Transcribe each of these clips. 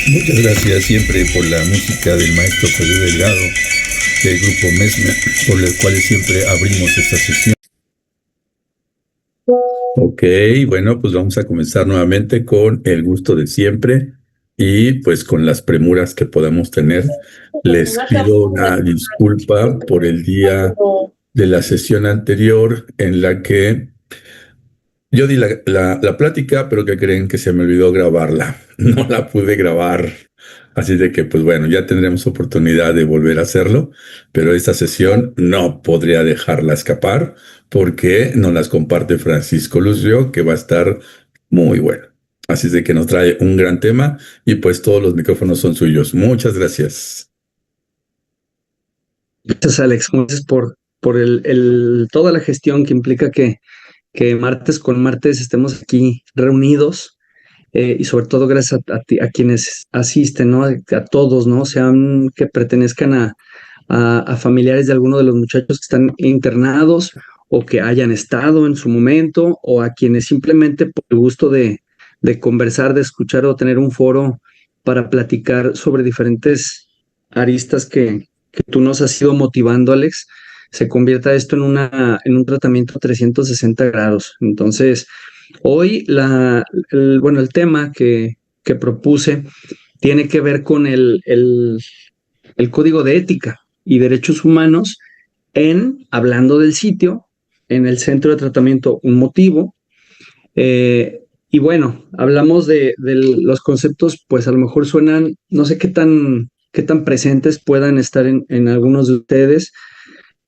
Muchas gracias siempre por la música del maestro José Delgado, del grupo Mesmer, por el cual siempre abrimos esta sesión. Ok, bueno, pues vamos a comenzar nuevamente con el gusto de siempre y pues con las premuras que podamos tener. Les pido una disculpa por el día de la sesión anterior en la que yo di la plática, pero que creen que se me olvidó grabarla. No la pude grabar. Así de que, pues bueno, ya tendremos oportunidad de volver a hacerlo, pero esta sesión no podría dejarla escapar porque nos las comparte Francisco Lucio, que va a estar muy bueno. Así de que nos trae un gran tema y pues todos los micrófonos son suyos. Muchas gracias. Gracias, Alex. Gracias por toda la gestión que implica que martes con martes estemos aquí reunidos, y sobre todo gracias a quienes asisten, ¿no? A todos, ¿no? Sean que pertenezcan a familiares de alguno de los muchachos que están internados o que hayan estado en su momento, o a quienes simplemente por el gusto de conversar, de escuchar o tener un foro para platicar sobre diferentes aristas que tú nos has ido motivando, Alex, se convierta esto en un tratamiento 360 grados. Entonces, hoy el tema que propuse tiene que ver con el código de ética y derechos humanos hablando del sitio, en el centro de tratamiento Un Motivo. Y bueno, hablamos de los conceptos, pues a lo mejor suenan, no sé qué tan presentes puedan estar en algunos de ustedes,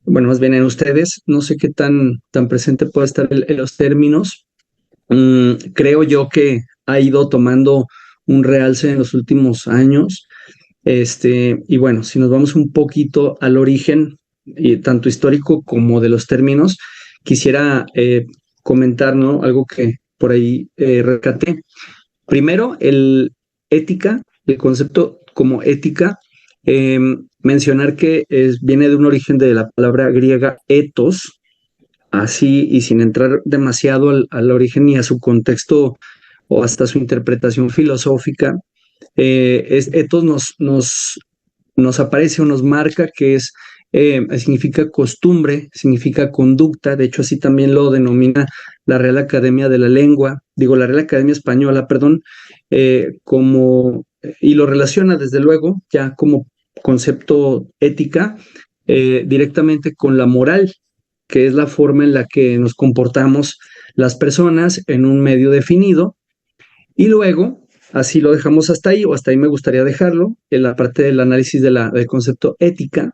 bueno, más bien en ustedes, no sé qué tan presente pueda estar en los términos. Creo yo que ha ido tomando un realce en los últimos años. Y bueno, si nos vamos un poquito al origen, tanto histórico como de los términos, quisiera comentar, ¿no? Algo que por ahí rescaté. Primero, el concepto como ética, eh, mencionar que viene de un origen de la palabra griega ethos, así y sin entrar demasiado al origen ni a su contexto o hasta su interpretación filosófica. Ethos nos aparece o nos marca que significa costumbre, significa conducta. De hecho así también lo denomina la Real Academia de la Lengua, la Real Academia Española, perdón, y lo relaciona desde luego ya como concepto ética, directamente con la moral, que es la forma en la que nos comportamos las personas en un medio definido. Y luego, así lo dejamos hasta ahí, o hasta ahí me gustaría dejarlo, en la parte del análisis del concepto ética.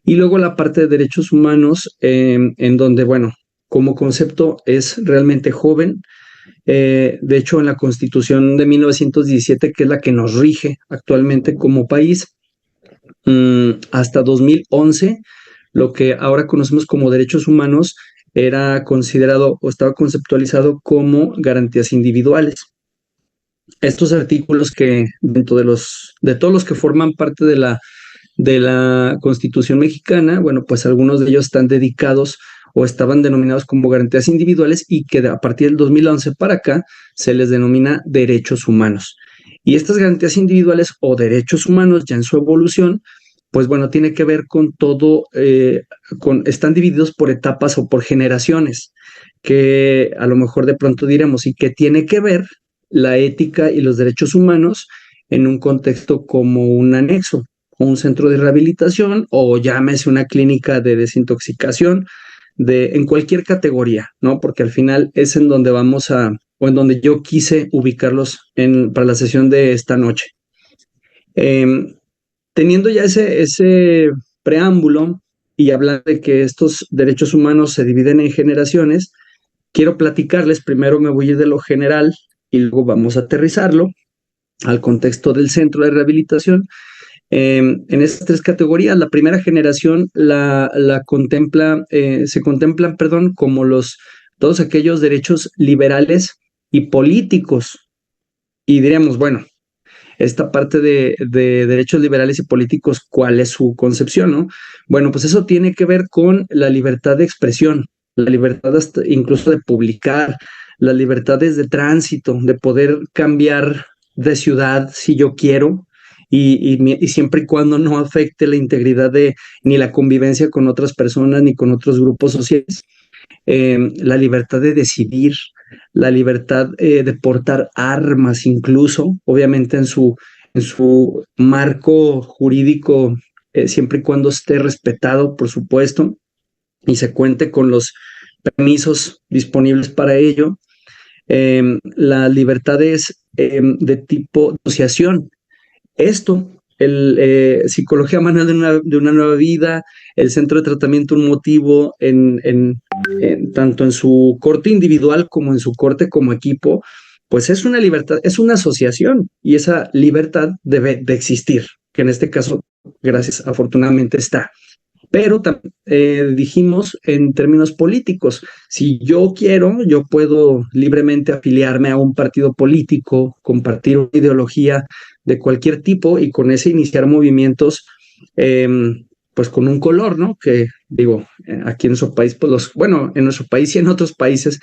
Y luego la parte de derechos humanos, en donde, bueno, como concepto es realmente joven. De hecho, en la Constitución de 1917, que es la que nos rige actualmente como país, hasta 2011, lo que ahora conocemos como derechos humanos era considerado o estaba conceptualizado como garantías individuales. Estos artículos que dentro de todos los que forman parte de la Constitución mexicana, bueno, pues algunos de ellos están dedicados o estaban denominados como garantías individuales, y que a partir del 2011 para acá se les denomina derechos humanos. Y estas garantías individuales o derechos humanos, ya en su evolución, pues bueno, tiene que ver con todo, están divididos por etapas o por generaciones, que a lo mejor de pronto diremos, y que tiene que ver la ética y los derechos humanos en un contexto como un anexo, o un centro de rehabilitación, o llámese una clínica de desintoxicación, en cualquier categoría, ¿no? Porque al final es en donde o en donde yo quise ubicarlos para la sesión de esta noche. Teniendo ya ese preámbulo y hablar de que estos derechos humanos se dividen en generaciones, quiero platicarles, primero me voy a ir de lo general y luego vamos a aterrizarlo al contexto del centro de rehabilitación. En estas tres categorías, la primera generación se contemplan, perdón, como todos aquellos derechos liberales y políticos. Y diríamos, bueno, esta parte de derechos liberales y políticos, ¿cuál es su concepción, no? Bueno, pues eso tiene que ver con la libertad de expresión, la libertad incluso de publicar, las libertades de tránsito, de poder cambiar de ciudad si yo quiero y siempre y cuando no afecte la integridad ni la convivencia con otras personas ni con otros grupos sociales. La libertad de decidir, la libertad de portar armas incluso, obviamente en su marco jurídico, siempre y cuando esté respetado, por supuesto, y se cuente con los permisos disponibles para ello. Las libertades de tipo asociación. Esto, Psicología Manual de una Nueva Vida, el Centro de Tratamiento Un Motivo, tanto en su corte individual como en su corte como equipo, pues es una libertad, es una asociación y esa libertad debe de existir, que en este caso, gracias, afortunadamente está. Pero dijimos en términos políticos, si yo quiero, yo puedo libremente afiliarme a un partido político, compartir una ideología de cualquier tipo y con ese iniciar movimientos, pues con un color, ¿no? Que digo, aquí en nuestro país, pues bueno, en nuestro país y en otros países,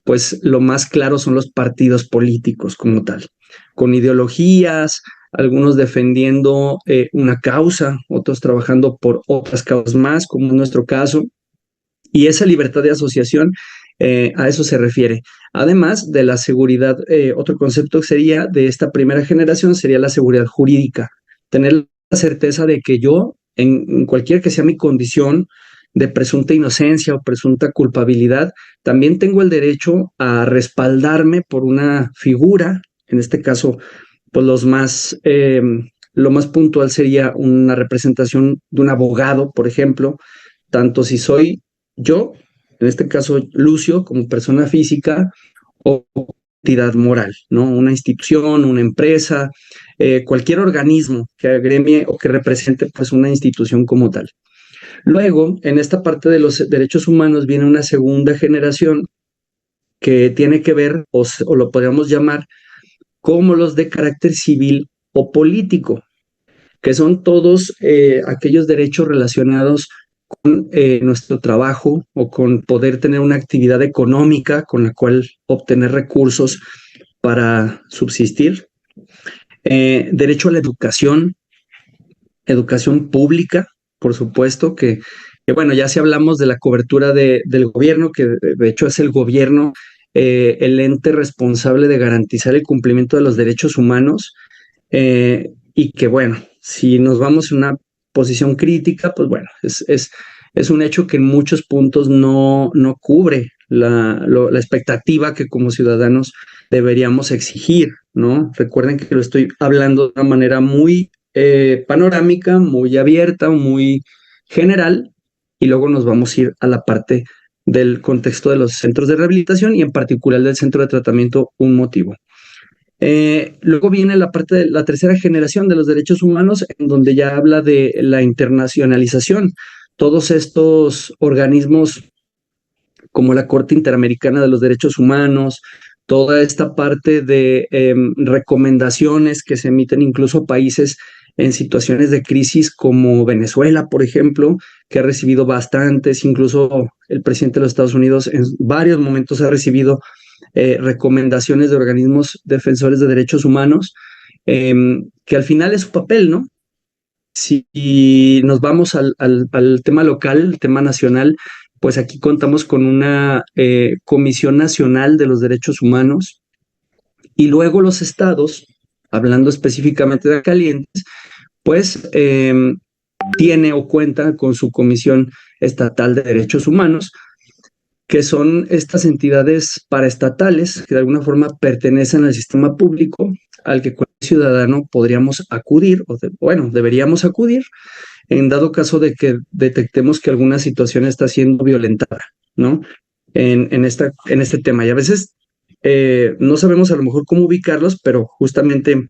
pues lo más claro son los partidos políticos como tal, con ideologías, algunos defendiendo una causa, otros trabajando por otras causas más, como en nuestro caso, y esa libertad de asociación a eso se refiere. Además de la seguridad, otro concepto sería de esta primera generación sería la seguridad jurídica, tener la certeza de que yo, en cualquier que sea mi condición de presunta inocencia o presunta culpabilidad, también tengo el derecho a respaldarme por una figura, en este caso, pues lo más puntual sería una representación de un abogado, por ejemplo, tanto si soy yo, en este caso Lucio, como persona física, o entidad moral, ¿no? Una institución, una empresa, cualquier organismo que agremie o que represente pues una institución como tal. Luego, en esta parte de los derechos humanos viene una segunda generación que tiene que ver, o lo podríamos llamar, como los de carácter civil o político, que son todos aquellos derechos relacionados con nuestro trabajo o con poder tener una actividad económica con la cual obtener recursos para subsistir. Derecho a la educación, educación pública, por supuesto, que bueno, ya si hablamos de la cobertura del gobierno, que de hecho es el gobierno el ente responsable de garantizar el cumplimiento de los derechos humanos, y que bueno, si nos vamos en una posición crítica, pues bueno, es un hecho que en muchos puntos no cubre la expectativa que como ciudadanos deberíamos exigir, ¿no? Recuerden que lo estoy hablando de una manera muy panorámica, muy abierta, muy general, y luego nos vamos a ir a la parte del contexto de los centros de rehabilitación y en particular del centro de tratamiento Un Motivo. Luego viene la parte de la tercera generación de los derechos humanos, en donde ya habla de la internacionalización. Todos estos organismos como la Corte Interamericana de los Derechos Humanos, toda esta parte de recomendaciones que se emiten incluso a países en situaciones de crisis como Venezuela, por ejemplo, que ha recibido bastantes, incluso el presidente de los Estados Unidos en varios momentos ha recibido recomendaciones de organismos defensores de derechos humanos, que al final es su papel, ¿no? Si nos vamos al tema local, el tema nacional, pues aquí contamos con una Comisión Nacional de los Derechos Humanos y luego los estados, hablando específicamente de Calientes, pues tiene o cuenta con su Comisión Estatal de Derechos Humanos, que son estas entidades paraestatales que de alguna forma pertenecen al sistema público al que cualquier ciudadano podríamos acudir, bueno, deberíamos acudir en dado caso de que detectemos que alguna situación está siendo violentada, ¿no? En este tema. Y a veces no sabemos a lo mejor cómo ubicarlos, pero justamente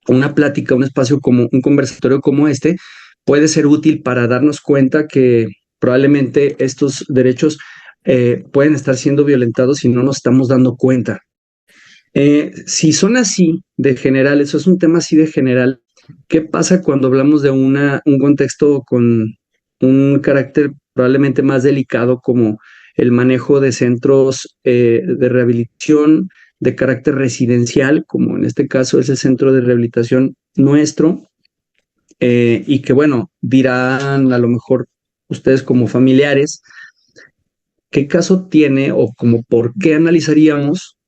una plática, un espacio como un conversatorio como este puede ser útil para darnos cuenta que probablemente estos derechos pueden estar siendo violentados y no nos estamos dando cuenta. Si son así de general, eso es un tema así de general, ¿qué pasa cuando hablamos de un contexto con un carácter probablemente más delicado como el manejo de centros de rehabilitación, de carácter residencial, como en este caso es el centro de rehabilitación nuestro, y que bueno, dirán a lo mejor ustedes como familiares, ¿qué caso tiene o como por qué analizaríamos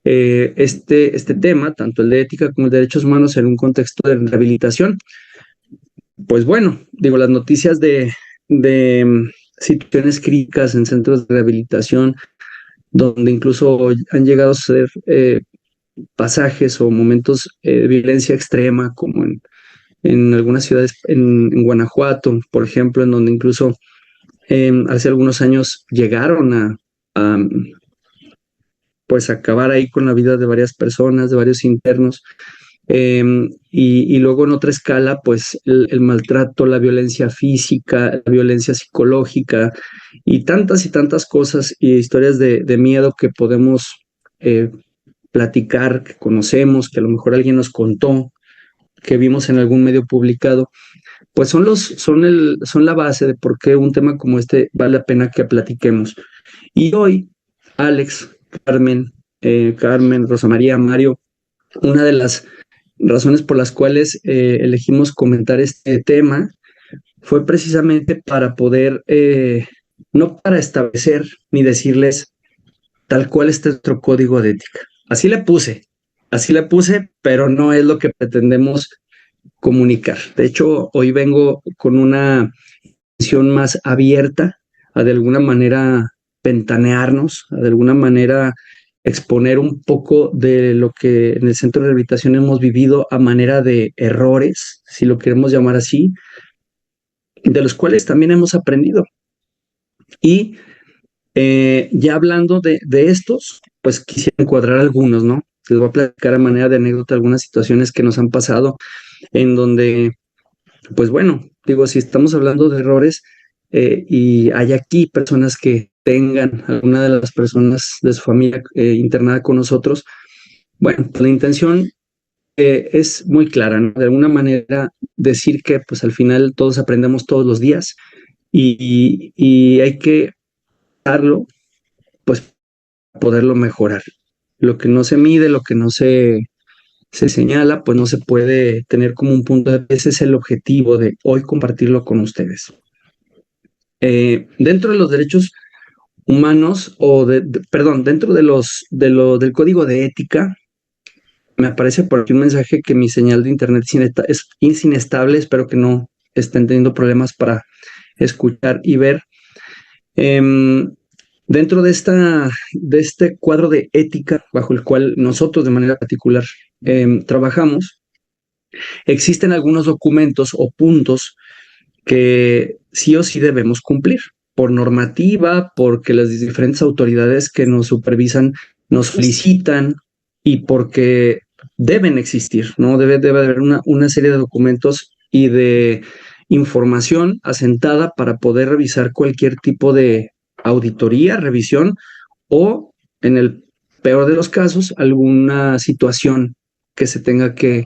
este tema, tanto el de ética como el de derechos humanos, en un contexto de rehabilitación? Pues bueno, digo, las noticias de situaciones críticas en centros de rehabilitación, donde incluso han llegado a ser pasajes o momentos de violencia extrema, como en algunas ciudades, en Guanajuato, por ejemplo, en donde incluso hace algunos años llegaron a pues acabar ahí con la vida de varias personas, de varios internos. Y luego en otra escala, pues el maltrato, la violencia física, la violencia psicológica y tantas cosas y historias de miedo que podemos platicar, que conocemos, que a lo mejor alguien nos contó, que vimos en algún medio publicado, pues son la base de por qué un tema como este vale la pena que platiquemos. Y hoy, Alex, Carmen, Rosa María, Mario, una de las razones por las cuales elegimos comentar este tema fue precisamente para poder, no para establecer ni decirles tal cual está nuestro código de ética. Así le puse, pero no es lo que pretendemos comunicar. De hecho, hoy vengo con una visión más abierta a de alguna manera ventanearnos, a de alguna manera exponer un poco de lo que en el centro de rehabilitación hemos vivido a manera de errores, si lo queremos llamar así, de los cuales también hemos aprendido. Y ya hablando de estos, pues quisiera encuadrar algunos, ¿no? Les voy a platicar a manera de anécdota algunas situaciones que nos han pasado en donde, pues bueno, digo, si estamos hablando de errores y hay aquí personas que tengan alguna de las personas de su familia internada con nosotros, bueno, pues la intención es muy clara, ¿no? De alguna manera decir que pues al final todos aprendemos todos los días y hay que darlo, pues poderlo mejorar. Lo que no se mide, lo que no se señala, pues no se puede tener como un punto de vista. Ese es el objetivo de hoy compartirlo con ustedes. Dentro de los derechos humanos perdón, dentro del código de ética, me aparece por aquí un mensaje que mi señal de internet es inestable, espero que no estén teniendo problemas para escuchar y ver. Dentro de este cuadro de ética bajo el cual nosotros de manera particular trabajamos, existen algunos documentos o puntos que sí o sí debemos cumplir por normativa, porque las diferentes autoridades que nos supervisan nos solicitan y porque deben existir, ¿no? Debe haber una serie de documentos y de información asentada para poder revisar cualquier tipo de auditoría, revisión o, en el peor de los casos, alguna situación que se tenga que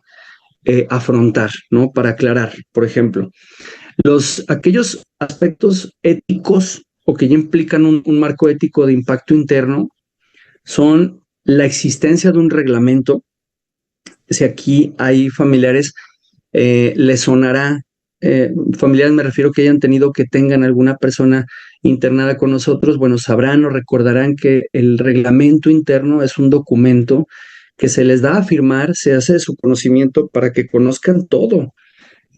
afrontar, ¿no? Para aclarar, por ejemplo, aquellos aspectos éticos o que ya implican un marco ético de impacto interno son la existencia de un reglamento. Si aquí hay familiares, les sonará, familiares me refiero que hayan tenido, que tengan alguna persona internada con nosotros, bueno, sabrán o recordarán que el reglamento interno es un documento que se les da a firmar, se hace de su conocimiento para que conozcan todo,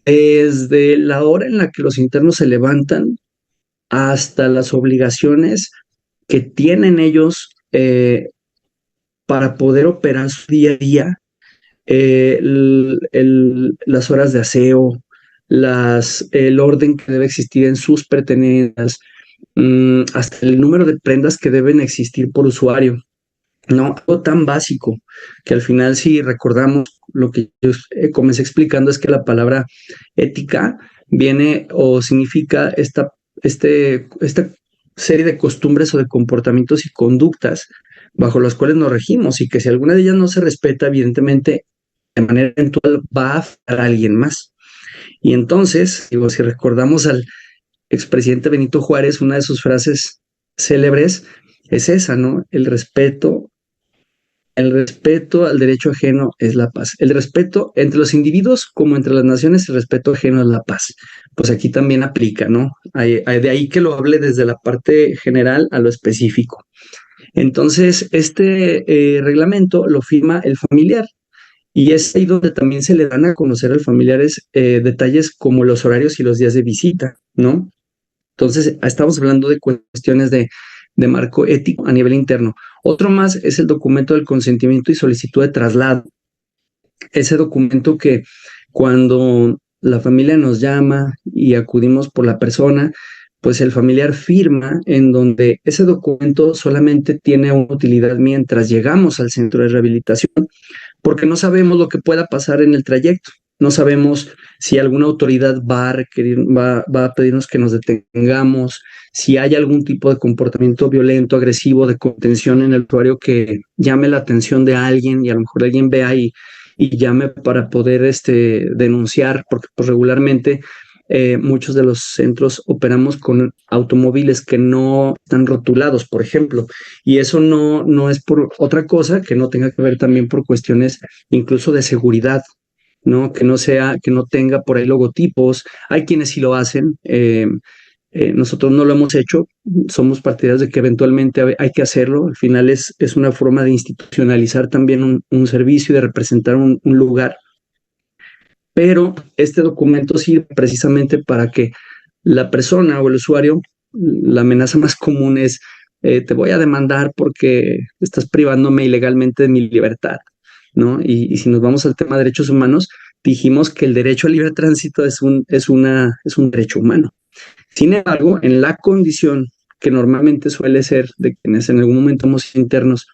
desde la hora en la que los internos se levantan hasta las obligaciones que tienen ellos para poder operar su día a día, las horas de aseo, el orden que debe existir en sus pertenencias, hasta el número de prendas que deben existir por usuario, ¿no? Algo tan básico que al final, si recordamos lo que yo comencé explicando, es que la palabra ética viene o significa esta serie de costumbres o de comportamientos y conductas bajo las cuales nos regimos, y que si alguna de ellas no se respeta, evidentemente de manera eventual va a afectar a alguien más. Y entonces, digo, si recordamos al expresidente Benito Juárez, una de sus frases célebres es esa, ¿no? El respeto El respeto al derecho ajeno es la paz. El respeto entre los individuos como entre las naciones, el respeto ajeno es la paz. Pues aquí también aplica, ¿no? De ahí que lo hable desde la parte general a lo específico. Entonces, este reglamento lo firma el familiar y es ahí donde también se le dan a conocer al familiares detalles como los horarios y los días de visita, ¿no? Entonces, estamos hablando de cuestiones de marco ético a nivel interno. Otro más es el documento del consentimiento y solicitud de traslado. Ese documento que cuando la familia nos llama y acudimos por la persona, pues el familiar firma en donde ese documento solamente tiene una utilidad mientras llegamos al centro de rehabilitación, porque no sabemos lo que pueda pasar en el trayecto. No sabemos si alguna autoridad va a requerir, va a pedirnos que nos detengamos, si hay algún tipo de comportamiento violento, agresivo, de contención en el usuario que llame la atención de alguien y a lo mejor alguien vea y llame para poder denunciar, porque pues, regularmente muchos de los centros operamos con automóviles que no están rotulados, por ejemplo, y eso no es por otra cosa que no tenga que ver también por cuestiones incluso de seguridad, ¿no? Que no tenga por ahí logotipos. Hay quienes sí lo hacen. Nosotros no lo hemos hecho. Somos partidarios de que eventualmente hay que hacerlo. Al final es una forma de institucionalizar también un servicio y de representar un lugar. Pero este documento sirve precisamente para que la persona o el usuario, la amenaza más común es, te voy a demandar porque estás privándome ilegalmente de mi libertad, ¿no? Y si nos vamos al tema de derechos humanos, dijimos que el derecho al libre tránsito es un derecho humano. Sin embargo, en la condición que normalmente suele ser de quienes en algún momento somos internos,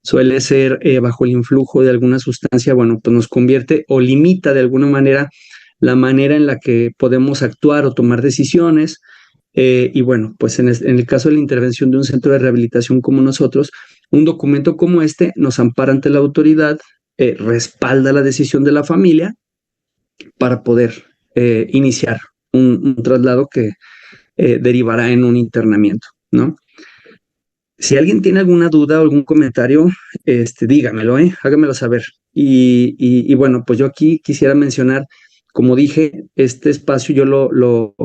suele ser bajo el influjo de alguna sustancia, bueno, pues nos convierte o limita de alguna manera la manera en la que podemos actuar o tomar decisiones. Y bueno, pues en el caso de la intervención de un centro de rehabilitación como nosotros, un documento como este nos ampara ante la autoridad, respalda la decisión de la familia para poder iniciar un traslado que derivará en un internamiento, ¿no? Si alguien tiene alguna duda o algún comentario, dígamelo, hágamelo saber. Y bueno, pues yo aquí quisiera mencionar, como dije, este espacio yo lo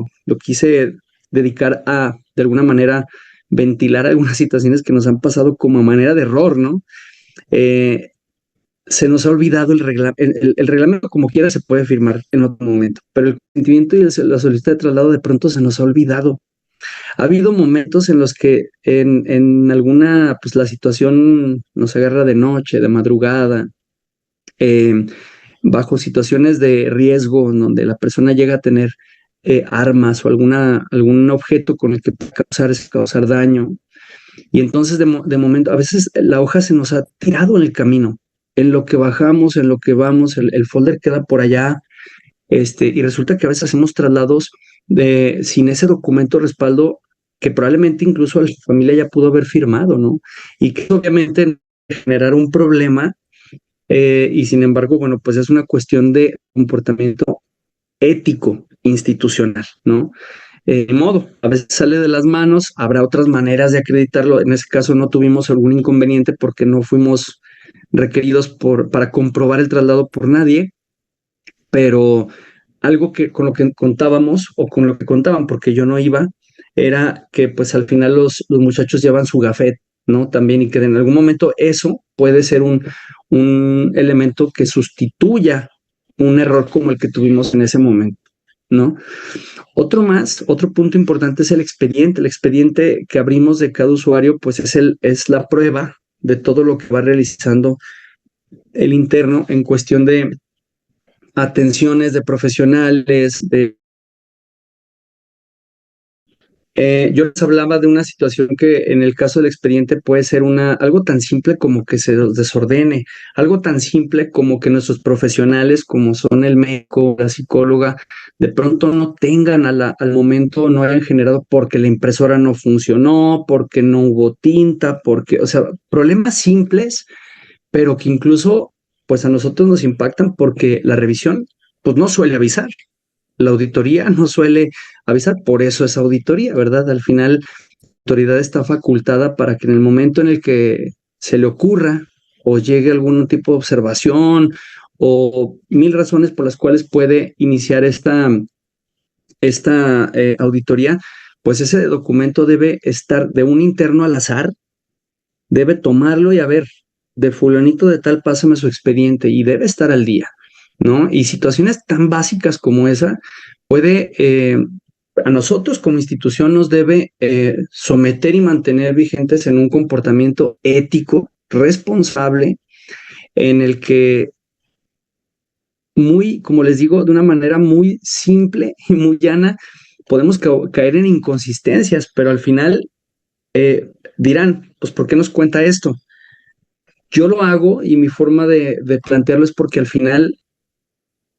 quise dedicar a, de alguna manera, ventilar algunas situaciones que nos han pasado como a manera de error, ¿no? Se nos ha olvidado el reglamento, como quiera se puede firmar en otro momento, pero el consentimiento y la solicitud de traslado de pronto se nos ha olvidado. Ha habido momentos en los que en alguna, pues la situación nos agarra de noche, de madrugada, eh, bajo situaciones de riesgo, en donde la persona llega a tener armas o algún objeto con el que puede causar daño. Y entonces de momento, a veces la hoja se nos ha tirado en el camino, en lo que bajamos, en lo que vamos, el folder queda por allá, y resulta que a veces hacemos traslados sin ese documento respaldo que probablemente incluso la familia ya pudo haber firmado, ¿no? Y que obviamente generar un problema y sin embargo, bueno, pues es una cuestión de comportamiento ético institucional, ¿no? De modo, a veces sale de las manos, habrá otras maneras de acreditarlo. En ese caso no tuvimos algún inconveniente porque no fuimos requeridos para comprobar el traslado por nadie, pero algo que con lo que contábamos o con lo que contaban, porque yo no iba, era que pues al final los muchachos llevan su gafet, ¿no? También y que en algún momento eso puede ser un elemento que sustituya un error como el que tuvimos en ese momento, ¿no? Otro punto importante es el expediente. El expediente que abrimos de cada usuario, pues es la prueba de todo lo que va realizando el interno en cuestión de atenciones de profesionales, yo les hablaba de una situación que en el caso del expediente puede ser algo tan simple como que se desordene, algo tan simple como que nuestros profesionales, como son el médico, la psicóloga, de pronto no tengan al momento, no hayan generado porque la impresora no funcionó, porque no hubo tinta, o sea, problemas simples, pero que incluso pues a nosotros nos impactan porque la revisión pues no suele avisar. La auditoría no suele avisar, por eso es auditoría, ¿verdad? Al final, la autoridad está facultada para que en el momento en el que se le ocurra o llegue algún tipo de observación o mil razones por las cuales puede iniciar esta auditoría, pues ese documento debe estar de un interno al azar, debe tomarlo y a ver, de fulanito de tal, pásame su expediente y debe estar al día, ¿no? Y situaciones tan básicas como esa puede, a nosotros como institución nos debe someter y mantener vigentes en un comportamiento ético, responsable, en el que muy, como les digo, de una manera muy simple y muy llana, podemos caer en inconsistencias, pero al final dirán, pues, ¿por qué nos cuenta esto? Yo lo hago y mi forma de plantearlo es porque al final,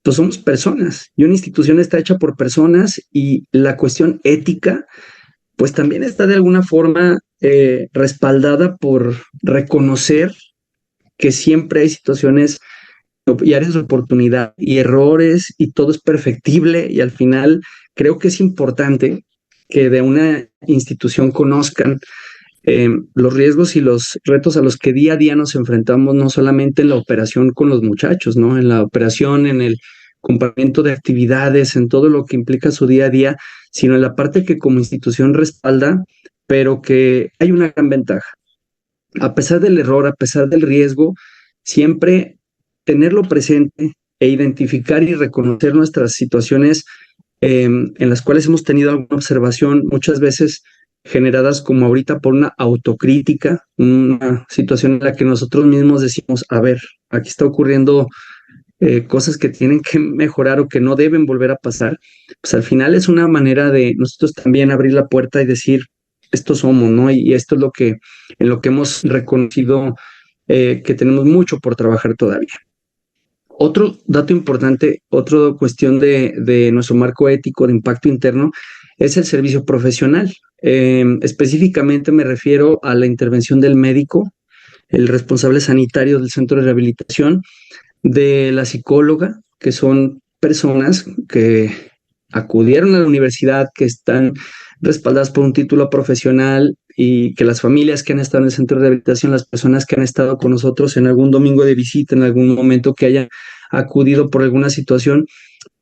pues somos personas y una institución está hecha por personas y la cuestión ética, pues también está de alguna forma respaldada por reconocer que siempre hay situaciones y áreas de oportunidad y errores y todo es perfectible y al final creo que es importante que de una institución conozcan los riesgos y los retos a los que día a día nos enfrentamos, no solamente en la operación con los muchachos, ¿no? En la operación, en el compartimiento de actividades, en todo lo que implica su día a día, sino en la parte que como institución respalda, pero que hay una gran ventaja. A pesar del error, a pesar del riesgo, siempre tenerlo presente e identificar y reconocer nuestras situaciones en las cuales hemos tenido alguna observación, muchas veces generadas como ahorita por una autocrítica, una situación en la que nosotros mismos decimos, a ver, aquí está ocurriendo cosas que tienen que mejorar o que no deben volver a pasar, pues al final es una manera de nosotros también abrir la puerta y decir, esto somos, ¿no? Y esto es lo que, en lo que hemos reconocido que tenemos mucho por trabajar todavía. Otro dato importante, otra cuestión de nuestro marco ético de impacto interno es el servicio profesional. Específicamente me refiero a la intervención del médico, el responsable sanitario del centro de rehabilitación, de la psicóloga, que son personas que acudieron a la universidad, que están respaldadas por un título profesional y que las familias que han estado en el centro de rehabilitación, las personas que han estado con nosotros en algún domingo de visita, en algún momento que hayan acudido por alguna situación,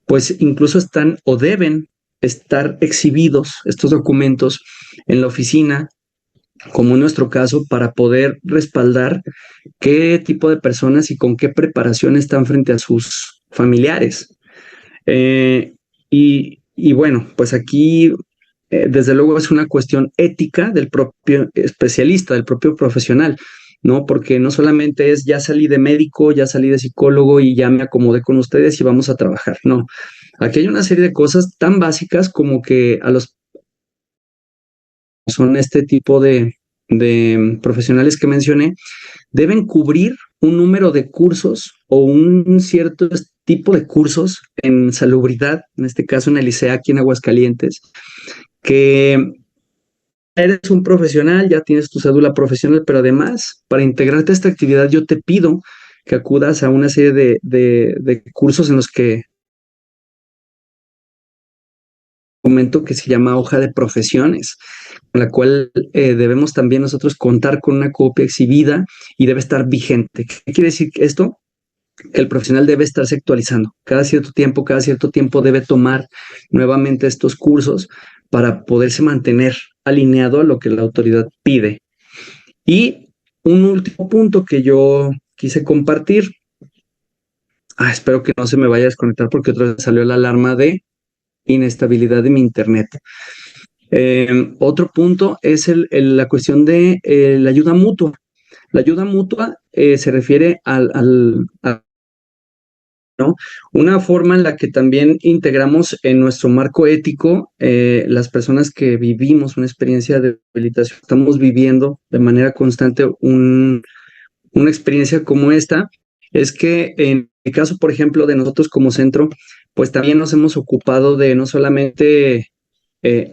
pues incluso están o deben estar exhibidos estos documentos en la oficina, como en nuestro caso, para poder respaldar qué tipo de personas y con qué preparación están frente a sus familiares. Y bueno, pues aquí desde luego es una cuestión ética del propio especialista, del propio profesional, ¿no? Porque no solamente es ya salí de médico, ya salí de psicólogo y ya me acomodé con ustedes y vamos a trabajar, no. Aquí hay una serie de cosas tan básicas como que a los son este tipo de profesionales que mencioné, deben cubrir un número de cursos o un cierto tipo de cursos en salubridad, en este caso en el ICEA aquí en Aguascalientes, que eres un profesional, ya tienes tu cédula profesional, pero además, para integrarte a esta actividad, yo te pido que acudas a una serie de cursos en los que documento que se llama hoja de profesiones, con la cual debemos también nosotros contar con una copia exhibida y debe estar vigente. ¿Qué quiere decir esto? El profesional debe estarse actualizando. Cada cierto tiempo debe tomar nuevamente estos cursos para poderse mantener alineado a lo que la autoridad pide. Y un último punto que yo quise compartir. Espero que no se me vaya a desconectar porque otra vez salió la alarma de inestabilidad de mi internet. Otro punto es la cuestión de la ayuda mutua. La ayuda mutua se refiere a ¿no? Una forma en la que también integramos en nuestro marco ético las personas que vivimos una experiencia de rehabilitación, estamos viviendo de manera constante una experiencia como esta, es que en el caso, por ejemplo, de nosotros como centro, pues también nos hemos ocupado de no solamente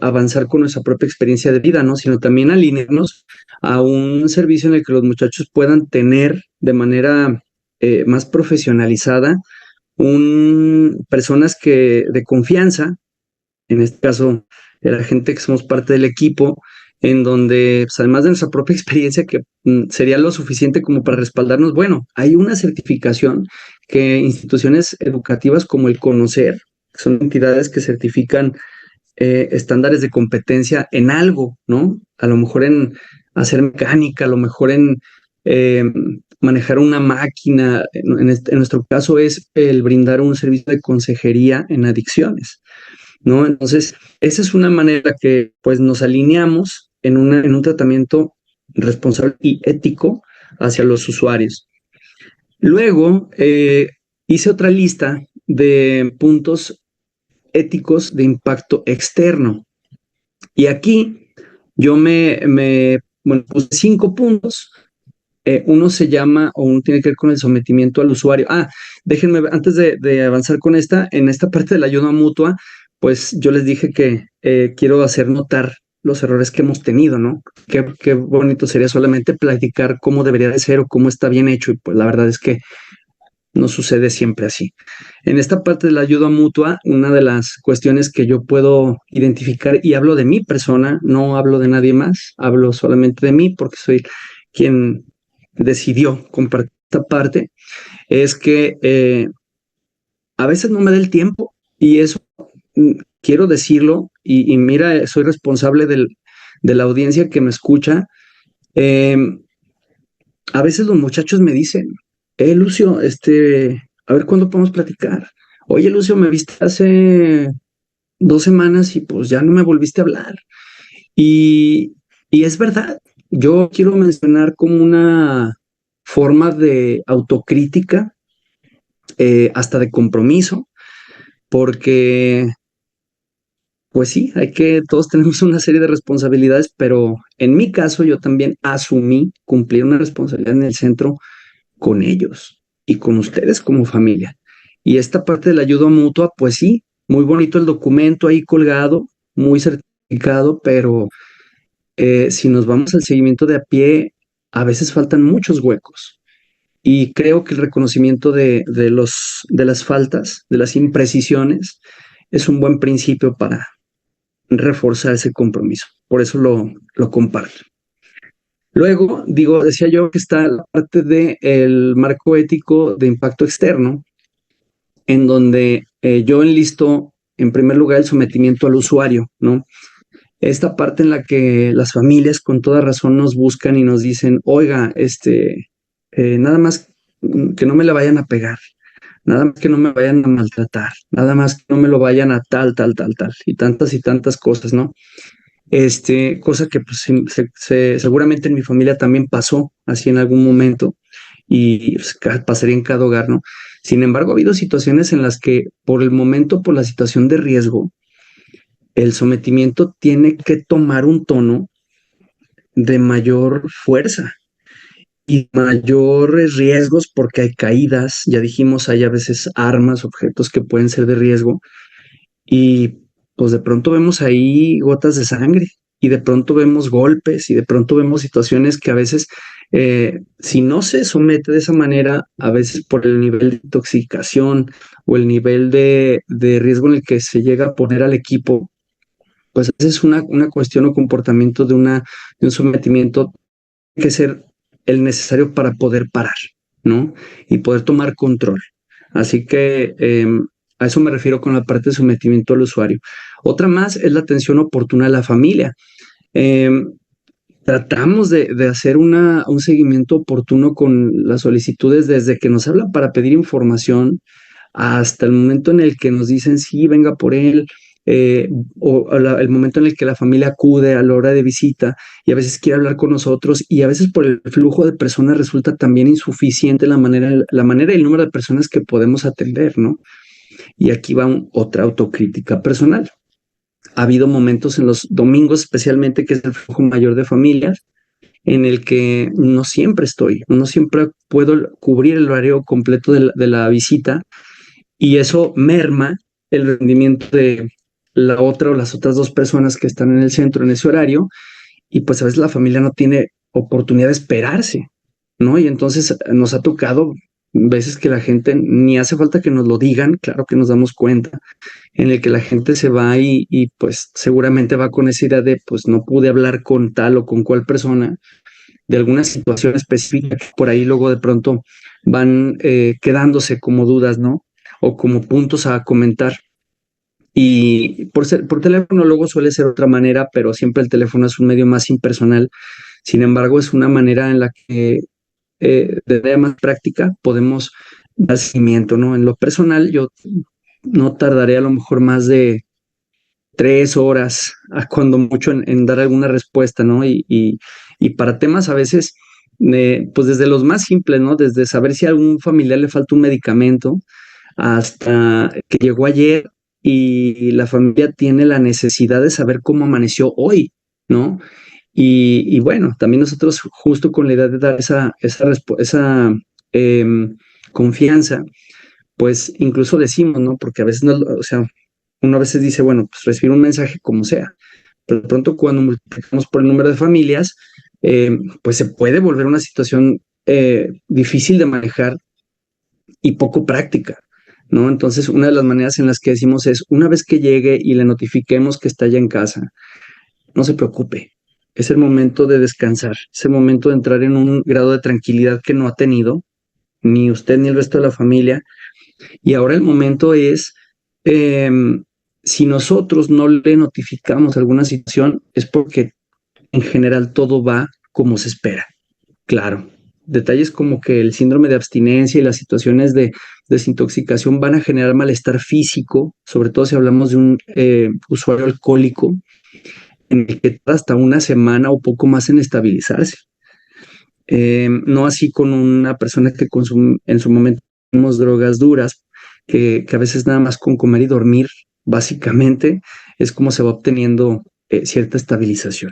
avanzar con nuestra propia experiencia de vida, ¿no? Sino también alinearnos a un servicio en el que los muchachos puedan tener de manera más profesionalizada personas que de confianza, en este caso la gente que somos parte del equipo, en donde, pues, además de nuestra propia experiencia, que sería lo suficiente como para respaldarnos, bueno, hay una certificación que instituciones educativas como el CONOCER, que son entidades que certifican estándares de competencia en algo, ¿no? A lo mejor en hacer mecánica, a lo mejor en eh, manejar una máquina. En nuestro caso es el brindar un servicio de consejería en adicciones, ¿no? Entonces, esa es una manera que pues nos alineamos en un tratamiento responsable y ético hacia los usuarios. Luego, hice otra lista de puntos éticos de impacto externo. Y aquí yo bueno, puse 5 puntos. Uno se llama, o uno tiene que ver con el sometimiento al usuario. Déjenme, antes de avanzar con en esta parte de la ayuda mutua, pues yo les dije que quiero hacer notar los errores que hemos tenido, ¿no? Qué bonito sería solamente platicar cómo debería de ser o cómo está bien hecho, y pues la verdad es que no sucede siempre así. En esta parte de la ayuda mutua, una de las cuestiones que yo puedo identificar, y hablo de mi persona, no hablo de nadie más, hablo solamente de mí porque soy quien decidió compartir esta parte, es que a veces no me da el tiempo, y eso quiero decirlo, y mira, soy responsable de la audiencia que me escucha. Eh, a veces los muchachos me dicen, Lucio, a ver cuándo podemos platicar. Oye, Lucio, me viste hace 2 semanas y pues ya no me volviste a hablar. Y, y es verdad, yo quiero mencionar como una forma de autocrítica, hasta de compromiso, porque pues sí, todos tenemos una serie de responsabilidades, pero en mi caso yo también asumí cumplir una responsabilidad en el centro con ellos y con ustedes como familia. Y esta parte de la ayuda mutua, pues sí, muy bonito el documento ahí colgado, muy certificado, pero si nos vamos al seguimiento de a pie, a veces faltan muchos huecos. Y creo que el reconocimiento de las faltas, de las imprecisiones, es un buen principio para reforzar ese compromiso. Por eso lo comparto. Luego, decía yo que está la parte del marco ético de impacto externo, en donde yo enlisto en primer lugar el sometimiento al usuario, ¿no? Esta parte en la que las familias con toda razón nos buscan y nos dicen, oiga, nada más que no me la vayan a pegar, nada más que no me vayan a maltratar, nada más que no me lo vayan a tal, tal, tal, tal, y tantas cosas, ¿no? Cosa que pues, seguramente en mi familia también pasó así en algún momento, y pues, pasaría en cada hogar, ¿no? Sin embargo, ha habido situaciones en las que por el momento, por la situación de riesgo, el sometimiento tiene que tomar un tono de mayor fuerza y mayores riesgos, porque hay caídas, ya dijimos, hay a veces armas, objetos que pueden ser de riesgo, y pues de pronto vemos ahí gotas de sangre, y de pronto vemos golpes, y de pronto vemos situaciones que a veces, si no se somete de esa manera, a veces por el nivel de intoxicación o el nivel de riesgo en el que se llega a poner al equipo, pues esa es una cuestión o comportamiento de un sometimiento que ser el necesario para poder parar, ¿no? Y poder tomar control. Así que a eso me refiero con la parte de sometimiento al usuario. Otra más es la atención oportuna a la familia. Eh, Tratamos de hacer un seguimiento oportuno con las solicitudes desde que nos hablan para pedir información hasta el momento en el que nos dicen sí, venga por él, el momento en el que la familia acude a la hora de visita y a veces quiere hablar con nosotros, y a veces por el flujo de personas resulta también insuficiente la manera y el número de personas que podemos atender, ¿no? Y aquí va otra autocrítica personal. Ha habido momentos en los domingos especialmente, que es el flujo mayor de familias, en el que no siempre puedo cubrir el horario completo de la visita, y eso merma el rendimiento de la otra o las otras 2 personas que están en el centro en ese horario, y pues a veces la familia no tiene oportunidad de esperarse, ¿no? Y entonces nos ha tocado veces que la gente ni hace falta que nos lo digan, claro que nos damos cuenta, en el que la gente se va y pues seguramente va con esa idea de pues no pude hablar con tal o con cual persona de alguna situación específica que por ahí luego de pronto van quedándose como dudas, ¿no? O como puntos a comentar. Y por teléfono luego suele ser otra manera, pero siempre el teléfono es un medio más impersonal. Sin embargo, es una manera en la que de manera más práctica podemos dar seguimiento, ¿no? En lo personal, yo no tardaré a lo mejor más de 3 horas, a cuando mucho, en dar alguna respuesta, ¿no? Y para temas a veces, pues desde los más simples, ¿no? Desde saber si a algún familiar le falta un medicamento, hasta que llegó ayer y la familia tiene la necesidad de saber cómo amaneció hoy, ¿no? Y bueno, también nosotros justo con la idea de dar esa confianza, pues incluso decimos, ¿no? Porque a veces no, o sea, uno a veces dice, bueno, pues recibir un mensaje como sea, pero de pronto cuando multiplicamos por el número de familias, pues se puede volver una situación difícil de manejar y poco práctica, ¿no? Entonces, una de las maneras en las que decimos es, una vez que llegue y le notifiquemos que está ya en casa, no se preocupe, es el momento de descansar, es el momento de entrar en un grado de tranquilidad que no ha tenido ni usted ni el resto de la familia, y ahora el momento es, eh, si nosotros no le notificamos alguna situación, es porque en general todo va como se espera. Claro, detalles como que el síndrome de abstinencia y las situaciones de desintoxicación van a generar malestar físico, sobre todo si hablamos de un usuario alcohólico, en el que tarda hasta una semana o poco más en estabilizarse. No así con una persona que consume en su momento drogas duras, que a veces nada más con comer y dormir, básicamente, es como se va obteniendo cierta estabilización.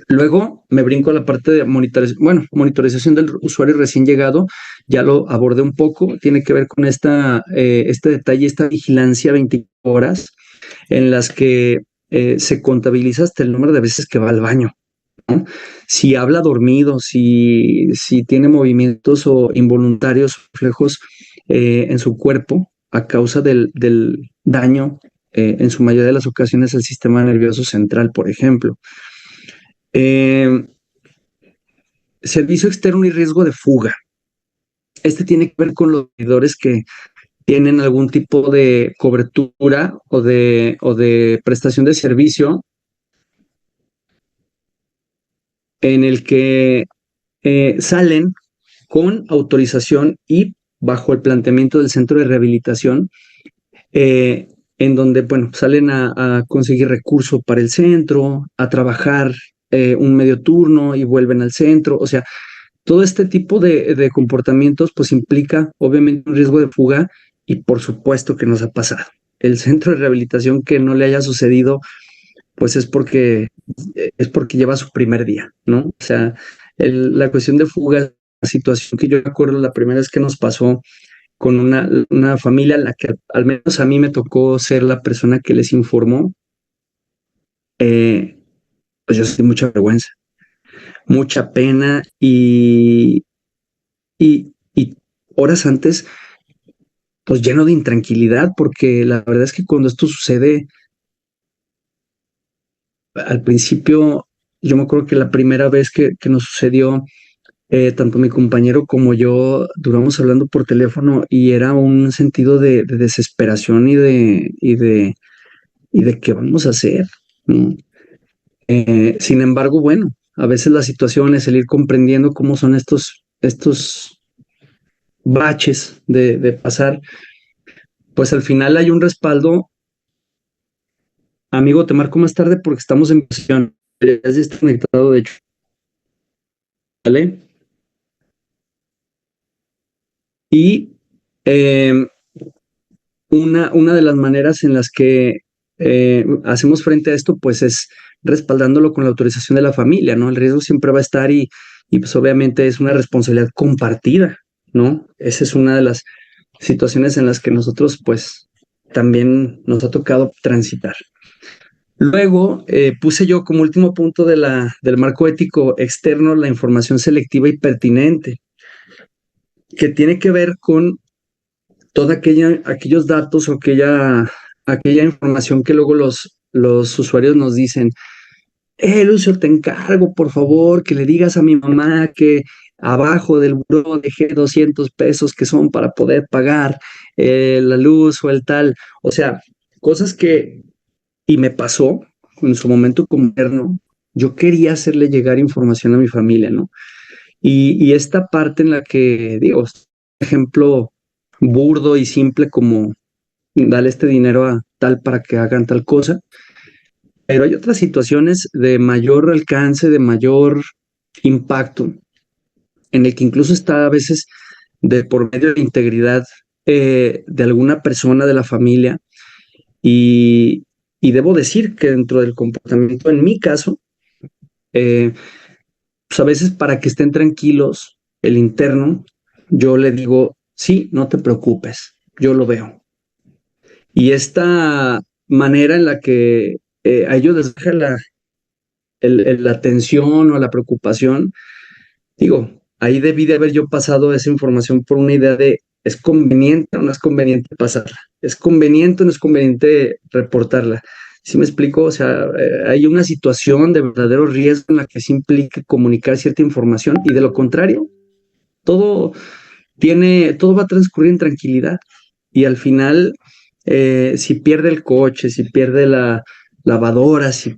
Luego me brinco a la parte de monitorización del usuario recién llegado, ya lo abordé un poco, tiene que ver con este detalle, esta vigilancia 24 horas, en las que se contabiliza hasta el número de veces que va al baño, ¿no? Si habla dormido, si tiene movimientos o involuntarios, reflejos en su cuerpo a causa del daño, en su mayoría de las ocasiones, al sistema nervioso central, por ejemplo. Eh, Servicio externo y riesgo de fuga. Este tiene que ver con los servidores que tienen algún tipo de cobertura o de prestación de servicio en el que salen con autorización y bajo el planteamiento del centro de rehabilitación, en donde, bueno, salen a conseguir recursos para el centro, a trabajar un medio turno y vuelven al centro. O sea, todo este tipo de comportamientos pues implica obviamente un riesgo de fuga, y por supuesto que nos ha pasado. El centro de rehabilitación que no le haya sucedido pues es porque lleva su primer día, ¿no? O sea, la cuestión de fuga, la situación que yo me acuerdo la primera vez que nos pasó con una familia en la que al menos a mí me tocó ser la persona que les informó, eh, pues yo sentí mucha vergüenza, mucha pena y horas antes, pues lleno de intranquilidad, porque la verdad es que cuando esto sucede, al principio, yo me acuerdo que la primera vez que nos sucedió, tanto mi compañero como yo duramos hablando por teléfono y era un sentido de desesperación y de qué vamos a hacer, ¿no? Sin embargo, bueno, a veces las situaciones, el ir comprendiendo cómo son estos baches de pasar, pues al final hay un respaldo. Amigo, te marco más tarde porque estamos en sesión. Ya está conectado, de hecho. ¿Vale? Y eh, una de las maneras en las que hacemos frente a esto, pues es respaldándolo con la autorización de la familia, ¿no? El riesgo siempre va a estar y pues obviamente es una responsabilidad compartida, ¿no? Esa es una de las situaciones en las que nosotros, pues, también nos ha tocado transitar. Luego puse yo como último punto del marco ético externo la información selectiva y pertinente. que tiene que ver con toda aquellos datos o aquella información que luego los usuarios nos dicen. Lucio, te encargo, por favor, que le digas a mi mamá que abajo del buró dejé 200 pesos que son para poder pagar la luz o el tal. O sea, cosas que, y me pasó en su momento como interno, yo quería hacerle llegar información a mi familia, ¿no? Y esta parte en la que, digo, ejemplo burdo y simple como dale este dinero a tal para que hagan tal cosa, pero hay otras situaciones de mayor alcance, de mayor impacto, en el que incluso está a veces de por medio de la integridad de alguna persona de la familia. Y, y debo decir que dentro del comportamiento, en mi caso, eh, pues a veces para que estén tranquilos, el interno, yo le digo, sí, no te preocupes, yo lo veo. Y esta manera en la que a ellos les deja la tensión o la preocupación, digo, ahí debí de haber yo pasado esa información por una idea de, ¿es conveniente o no es conveniente pasarla? ¿Es conveniente o no es conveniente reportarla? ¿Sí me explico? O sea, hay una situación de verdadero riesgo en la que se implica comunicar cierta información y de lo contrario, todo todo va a transcurrir en tranquilidad y al final, si pierde el coche, si pierde la lavadora, si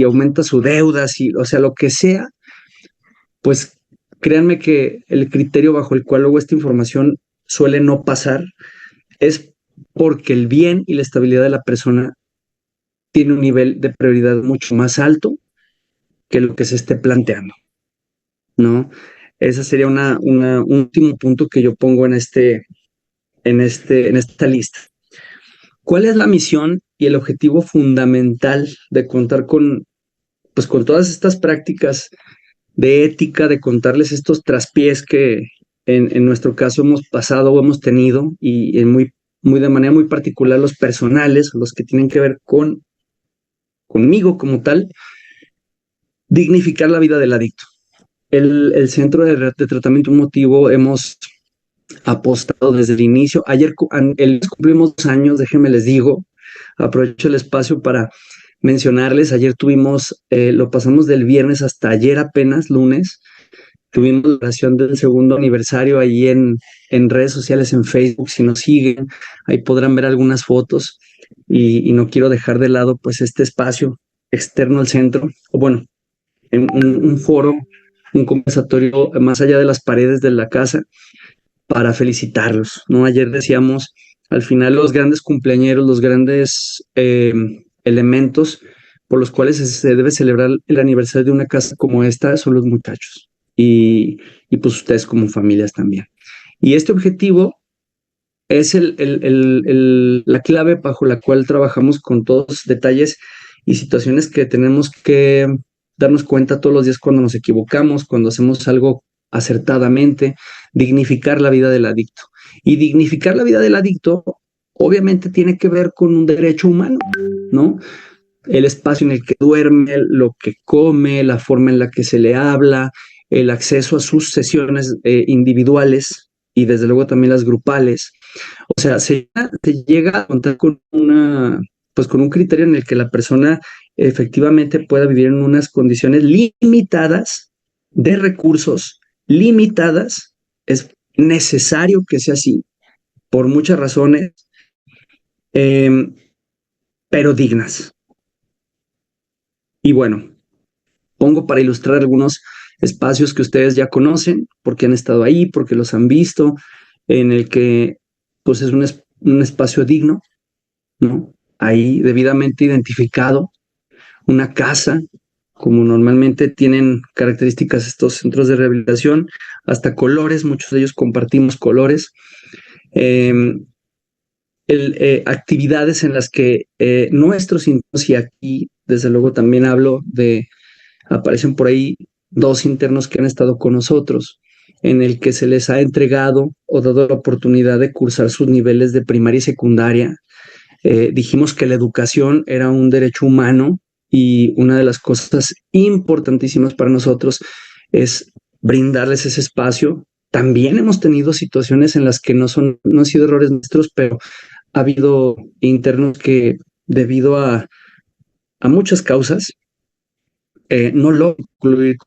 aumenta su deuda, o sea, lo que sea, pues créanme que el criterio bajo el cual luego esta información suele no pasar es porque el bien y la estabilidad de la persona tiene un nivel de prioridad mucho más alto que lo que se esté planteando, ¿no? Ese sería un último punto que yo pongo en esta lista. ¿Cuál es la misión y el objetivo fundamental de contar pues, con todas estas prácticas de ética, de contarles estos traspiés que en nuestro caso hemos pasado o hemos tenido y de manera muy particular los personales, los que tienen que ver conmigo como tal, dignificar la vida del adicto? El Centro de Tratamiento Emotivo hemos apostado desde el inicio. Ayer cumplimos 2 años, déjenme les digo, aprovecho el espacio para mencionarles, ayer lo pasamos del viernes hasta ayer apenas, lunes, tuvimos la oración del segundo aniversario ahí en redes sociales, en Facebook, si nos siguen, ahí podrán ver algunas fotos y no quiero dejar de lado pues este espacio externo al centro, o bueno, en un foro, un conversatorio más allá de las paredes de la casa para felicitarlos, ¿no? Ayer decíamos, al final los grandes cumpleañeros, los grandes elementos por los cuales se debe celebrar el aniversario de una casa como esta son los muchachos y pues ustedes como familias también. Y este objetivo es la clave bajo la cual trabajamos con todos los detalles y situaciones que tenemos que darnos cuenta todos los días cuando nos equivocamos, cuando hacemos algo acertadamente, dignificar la vida del adicto. Y dignificar la vida del adicto obviamente tiene que ver con un derecho humano, ¿no? El espacio en el que duerme, lo que come, la forma en la que se le habla, el acceso a sus sesiones individuales y desde luego también las grupales. O sea, se llega a contar con pues con un criterio en el que la persona efectivamente pueda vivir en unas condiciones limitadas de recursos, limitadas. Es necesario que sea así, por muchas razones, pero dignas. Y bueno, pongo para ilustrar algunos espacios que ustedes ya conocen, porque han estado ahí, porque los han visto, en el que pues es un espacio digno, ¿no? Ahí debidamente identificado, una casa, como normalmente tienen características estos centros de rehabilitación, hasta colores, muchos de ellos compartimos colores, actividades en las que nuestros internos, y aquí desde luego también aparecen por ahí 2 internos que han estado con nosotros, en el que se les ha entregado o dado la oportunidad de cursar sus niveles de primaria y secundaria. Dijimos que la educación era un derecho humano y una de las cosas importantísimas para nosotros es brindarles ese espacio también hemos tenido situaciones en las que no han sido errores nuestros, pero ha habido internos que debido a muchas causas no lo concluir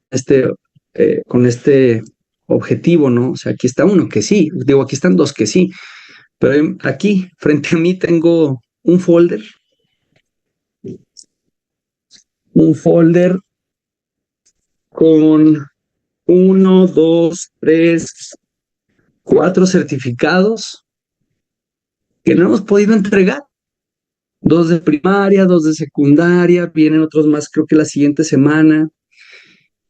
con este objetivo, ¿no? O sea, aquí está uno que sí, digo, aquí están dos que sí, pero aquí frente a mí tengo un folder con uno, dos, tres, cuatro certificados que no hemos podido entregar. Dos de primaria, dos de secundaria, vienen otros más, creo que la siguiente semana.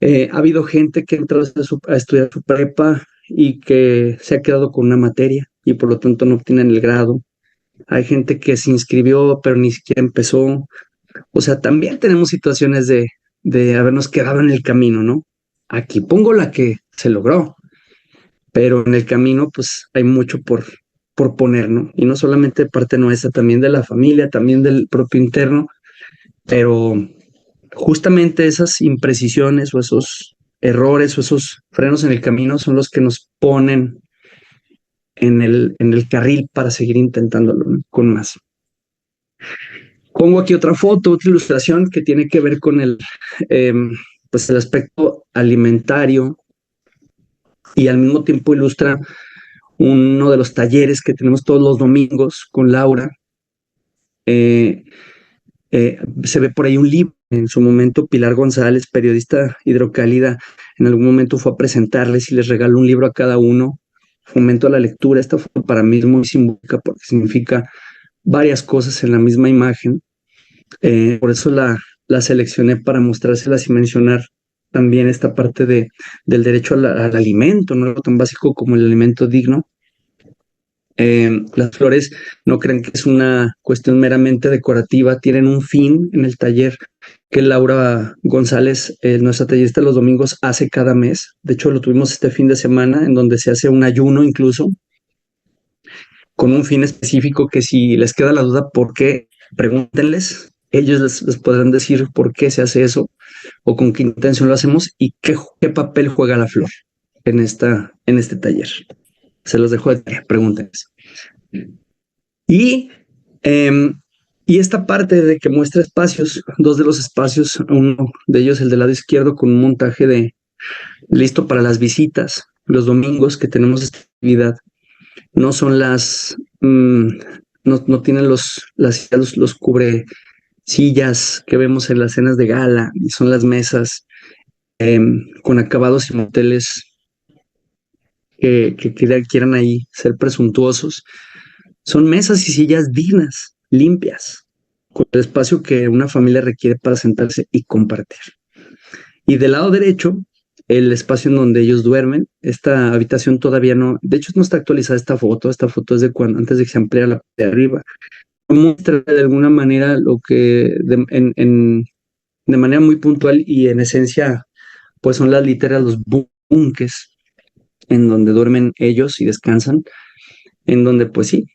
Ha habido gente que ha entrado a estudiar su prepa y que se ha quedado con una materia y por lo tanto no obtienen el grado. Hay gente que se inscribió pero ni siquiera empezó. O sea, también tenemos situaciones de habernos quedado en el camino, ¿no? Aquí pongo la que se logró, pero en el camino pues hay mucho por poner, ¿no? Y no solamente de parte nuestra, también de la familia, también del propio interno, pero justamente esas imprecisiones o esos errores o esos frenos en el camino son los que nos ponen en el carril para seguir intentándolo, ¿no? Con más. Pongo aquí otra foto, otra ilustración que tiene que ver con eh, pues el aspecto alimentario y al mismo tiempo ilustra uno de los talleres que tenemos todos los domingos con Laura. Se ve por ahí un libro. En su momento, Pilar González, periodista hidrocálida, en algún momento fue a presentarles y les regaló un libro a cada uno. Fomento a la lectura. Esta foto para mí es muy simbólica porque significa varias cosas en la misma imagen. Por eso la seleccioné para mostrárselas y mencionar también esta parte del derecho al alimento, no algo tan básico como el alimento digno. Las flores no creen que es una cuestión meramente decorativa, tienen un fin en el taller que Laura González, nuestra tallerista los domingos, hace cada mes. De hecho, lo tuvimos este fin de semana, en donde se hace un ayuno incluso, con un fin específico que si les queda la duda por qué, pregúntenles. Ellos les podrán decir por qué se hace eso o con qué intención lo hacemos y qué papel juega la flor en este taller. Se los dejo de tarea, pregúntenles. Y, y esta parte de que muestra espacios, dos de los espacios, uno de ellos el del lado izquierdo con un montaje de listo para las visitas, los domingos que tenemos esta actividad, no son no tienen los cubre sillas que vemos en las cenas de gala, y son las mesas con acabados y moteles que quieran ahí ser presuntuosos. Son mesas y sillas dignas, limpias, con el espacio que una familia requiere para sentarse y compartir. Y del lado derecho, el espacio en donde ellos duermen. Esta habitación todavía no, de hecho no está actualizada esta foto es de cuando, antes de que se ampliara la parte de arriba. Muestra de alguna manera lo que de manera muy puntual y en esencia, pues son las literas, los bunkes en donde duermen ellos y descansan, en donde pues sí,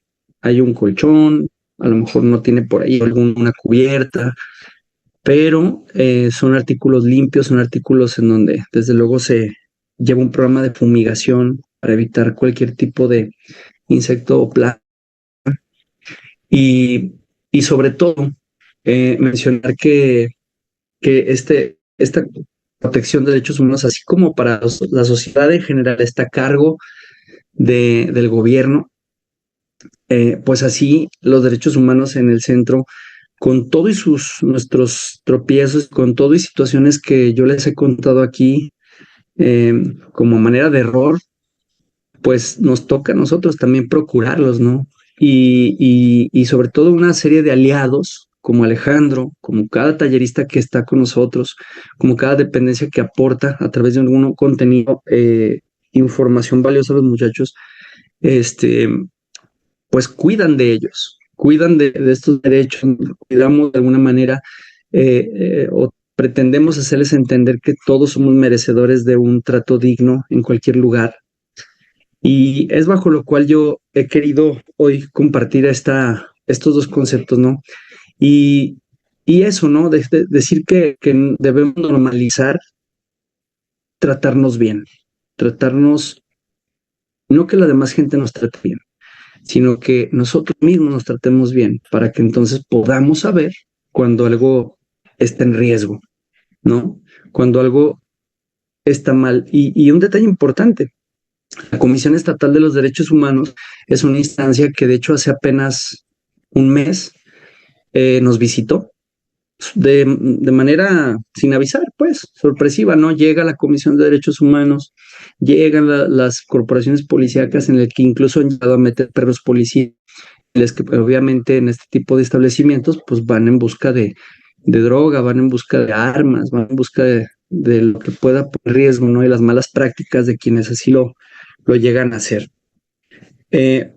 hay un colchón, a lo mejor no tiene por ahí alguna cubierta, pero son artículos limpios, son artículos en donde desde luego se lleva un programa de fumigación para evitar cualquier tipo de insecto o plaga. Y sobre todo, mencionar que esta protección de derechos humanos, así como para la sociedad en general, está a cargo del gobierno, pues así los derechos humanos en el centro, con todo y nuestros tropiezos, con todo y situaciones que yo les he contado aquí como manera de error, pues nos toca a nosotros también procurarlos, ¿no? Y sobre todo una serie de aliados como Alejandro, como cada tallerista que está con nosotros, como cada dependencia que aporta a través de algún contenido, información valiosa a los muchachos, pues cuidan de ellos, cuidan de estos derechos, cuidamos de alguna manera o pretendemos hacerles entender que todos somos merecedores de un trato digno en cualquier lugar. Y es bajo lo cual yo he querido hoy compartir estos dos conceptos, ¿no? Y eso, ¿no? Decir que debemos normalizar tratarnos bien, tratarnos no que la demás gente nos trate bien, sino que nosotros mismos nos tratemos bien para que entonces podamos saber cuando algo está en riesgo, ¿no? Cuando algo está mal. Y un detalle importante, la Comisión Estatal de los Derechos Humanos es una instancia que de hecho hace apenas un mes nos visitó de manera sin avisar, pues, sorpresiva, ¿no? Llega la Comisión de Derechos Humanos, llegan las corporaciones policíacas en el que incluso han llegado a meter perros policías, les que pues, obviamente en este tipo de establecimientos pues van en busca de droga, van en busca de armas, van en busca de lo que pueda poner riesgo, ¿no? Y las malas prácticas de quienes así lo llegan a hacer.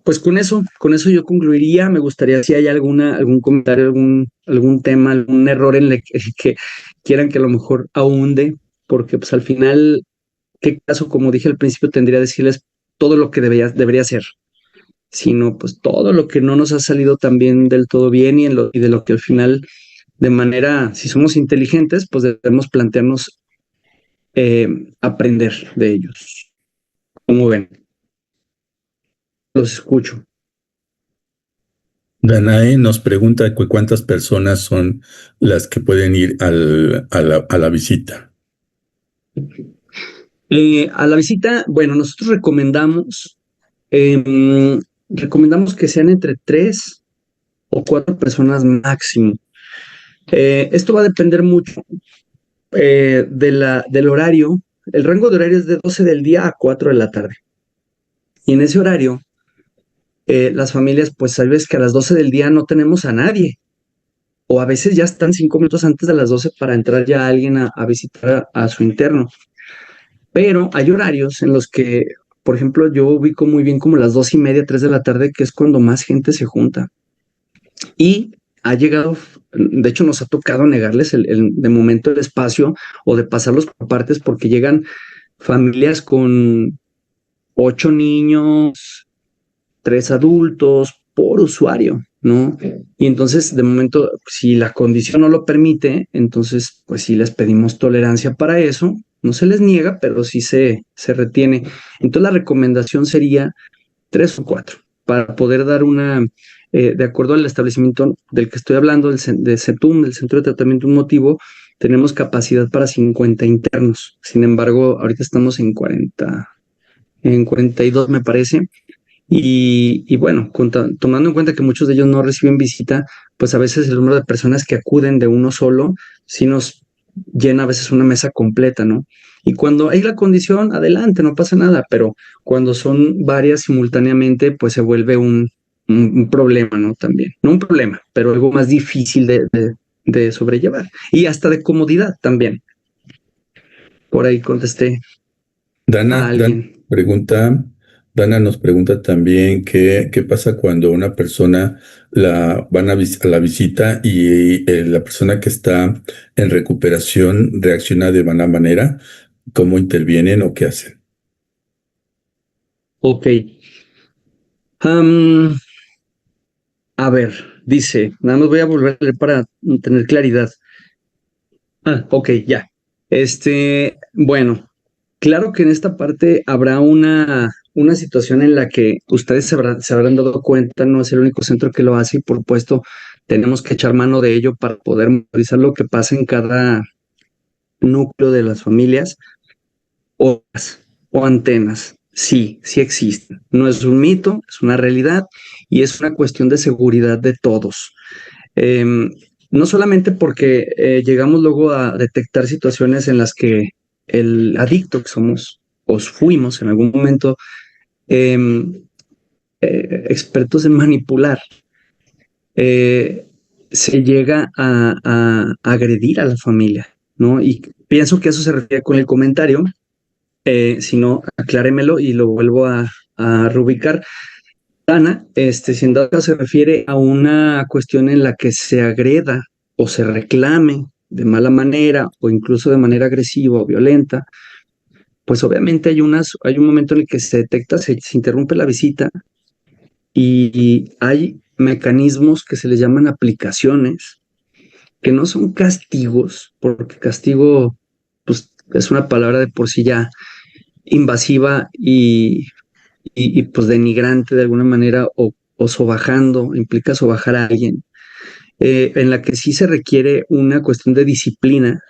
Pues con eso yo concluiría. Me gustaría si hay algún comentario, algún tema, algún error en el que quieran que a lo mejor ahonde, porque pues al final, ¿qué caso, como dije al principio, tendría que decirles todo lo que debería ser? Sino pues todo lo que no nos ha salido también del todo bien y de lo que al final, de manera, si somos inteligentes, pues debemos plantearnos aprender de ellos. ¿Cómo ven? Los escucho. Danae nos pregunta cuántas personas son las que pueden ir a la visita. A la visita, bueno, nosotros recomendamos que sean entre 3 o 4 personas máximo. Esto va a depender mucho del horario. El rango de horario es de 12 del día a 4 de la tarde. Y en ese horario, las familias, pues sabes que a las 12 del día no tenemos a nadie. O a veces ya están 5 minutos antes de las 12 para entrar ya alguien a visitar a su interno. Pero hay horarios en los que, por ejemplo, yo ubico muy bien como las 2:30, 3 de la tarde, que es cuando más gente se junta. Y ha llegado, de hecho nos ha tocado negarles de momento el espacio o de pasarlos por partes porque llegan familias con 8 niños, 3 adultos por usuario, ¿no? Y entonces, de momento, si la condición no lo permite, entonces, pues sí les pedimos tolerancia para eso. No se les niega, pero sí se retiene. Entonces, la recomendación sería 3 o 4 para poder dar de acuerdo al establecimiento del que estoy hablando, de CETUM, del Centro de Tratamiento Un Motivo, tenemos capacidad para 50 internos. Sin embargo, ahorita estamos en 42, me parece. Y bueno, tomando en cuenta que muchos de ellos no reciben visita, pues a veces el número de personas que acuden de uno solo sí nos llena a veces una mesa completa, ¿no? Y cuando hay la condición, adelante, no pasa nada, pero cuando son varias simultáneamente, pues se vuelve un problema, ¿no? También, no un problema, pero algo más difícil de sobrellevar y hasta de comodidad también. Por ahí contesté a Dana, alguien. pregunta, Dana nos pregunta también qué pasa cuando una persona van a la visita y la persona que está en recuperación reacciona de mala manera, cómo intervienen o qué hacen. Ok. Am, a ver, dice, nada más voy a volver a leer para tener claridad. Ah, ok, ya. Bueno, claro que en esta parte habrá una situación en la que ustedes se habrán dado cuenta, no es el único centro que lo hace y por supuesto tenemos que echar mano de ello para poder monitorizar lo que pasa en cada núcleo de las familias o, o antenas. Sí, sí existen. No es un mito, es una realidad y es una cuestión de seguridad de todos. Em, no solamente porque llegamos luego a detectar situaciones en las que el adicto que somos o fuimos en algún momento em, expertos en manipular, eh, se llega a agredir a la familia, ¿no? Y pienso que eso se refiere con el comentario, si no, acláremelo y lo vuelvo a reubicar. Ana, si en dado caso se refiere a una cuestión en la que se agreda o se reclame de mala manera o incluso de manera agresiva o violenta, pues obviamente hay un momento en el que se detecta, se interrumpe la visita y hay mecanismos que se les llaman aplicaciones, que no son castigos, porque castigo pues, es una palabra de por sí ya invasiva y pues denigrante de alguna manera o sobajando, implica sobajar a alguien, en la que sí se requiere una cuestión de disciplina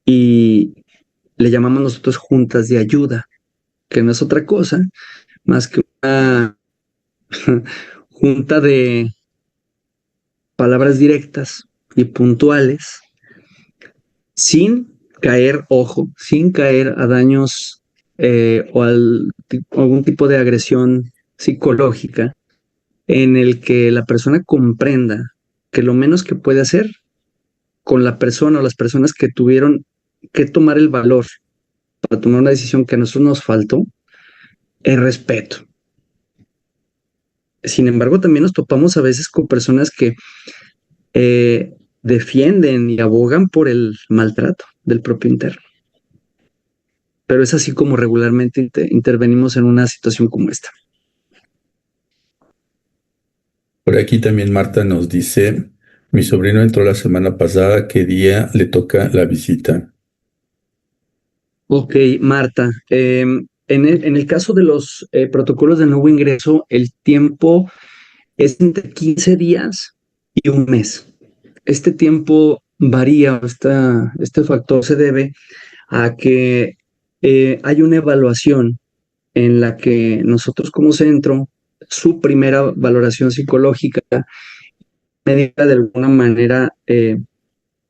y le llamamos nosotros juntas de ayuda, que no es otra cosa más que una junta de palabras directas y puntuales, sin caer, ojo, sin caer a daños algún tipo de agresión psicológica, en el que la persona comprenda que lo menos que puede hacer con la persona o las personas que tuvieron que tomar el valor para tomar una decisión que a nosotros nos faltó, es respeto. Sin embargo, también nos topamos a veces con personas que defienden y abogan por el maltrato del propio interno. Pero es así como regularmente intervenimos en una situación como esta. Por aquí también Marta nos dice, mi sobrino entró la semana pasada, ¿qué día le toca la visita? Ok, Marta, en el caso de los protocolos de nuevo ingreso, el tiempo es entre 15 días y un mes. Este tiempo varía, este factor se debe a que hay una evaluación en la que nosotros como centro, su primera valoración psicológica, médica de alguna manera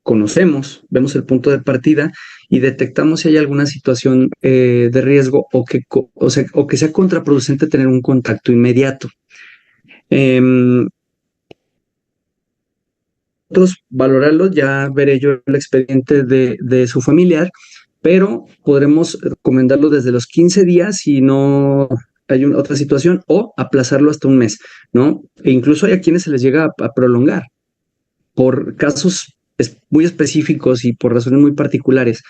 conocemos, vemos el punto de partida y detectamos si hay alguna situación de riesgo o que sea contraproducente tener un contacto inmediato. Nosotros valorarlo, ya veré yo el expediente de su familiar, pero podremos recomendarlo desde los 15 días si no hay otra situación o aplazarlo hasta un mes, ¿no? E incluso hay a quienes se les llega a prolongar por casos muy específicos y por razones muy particulares.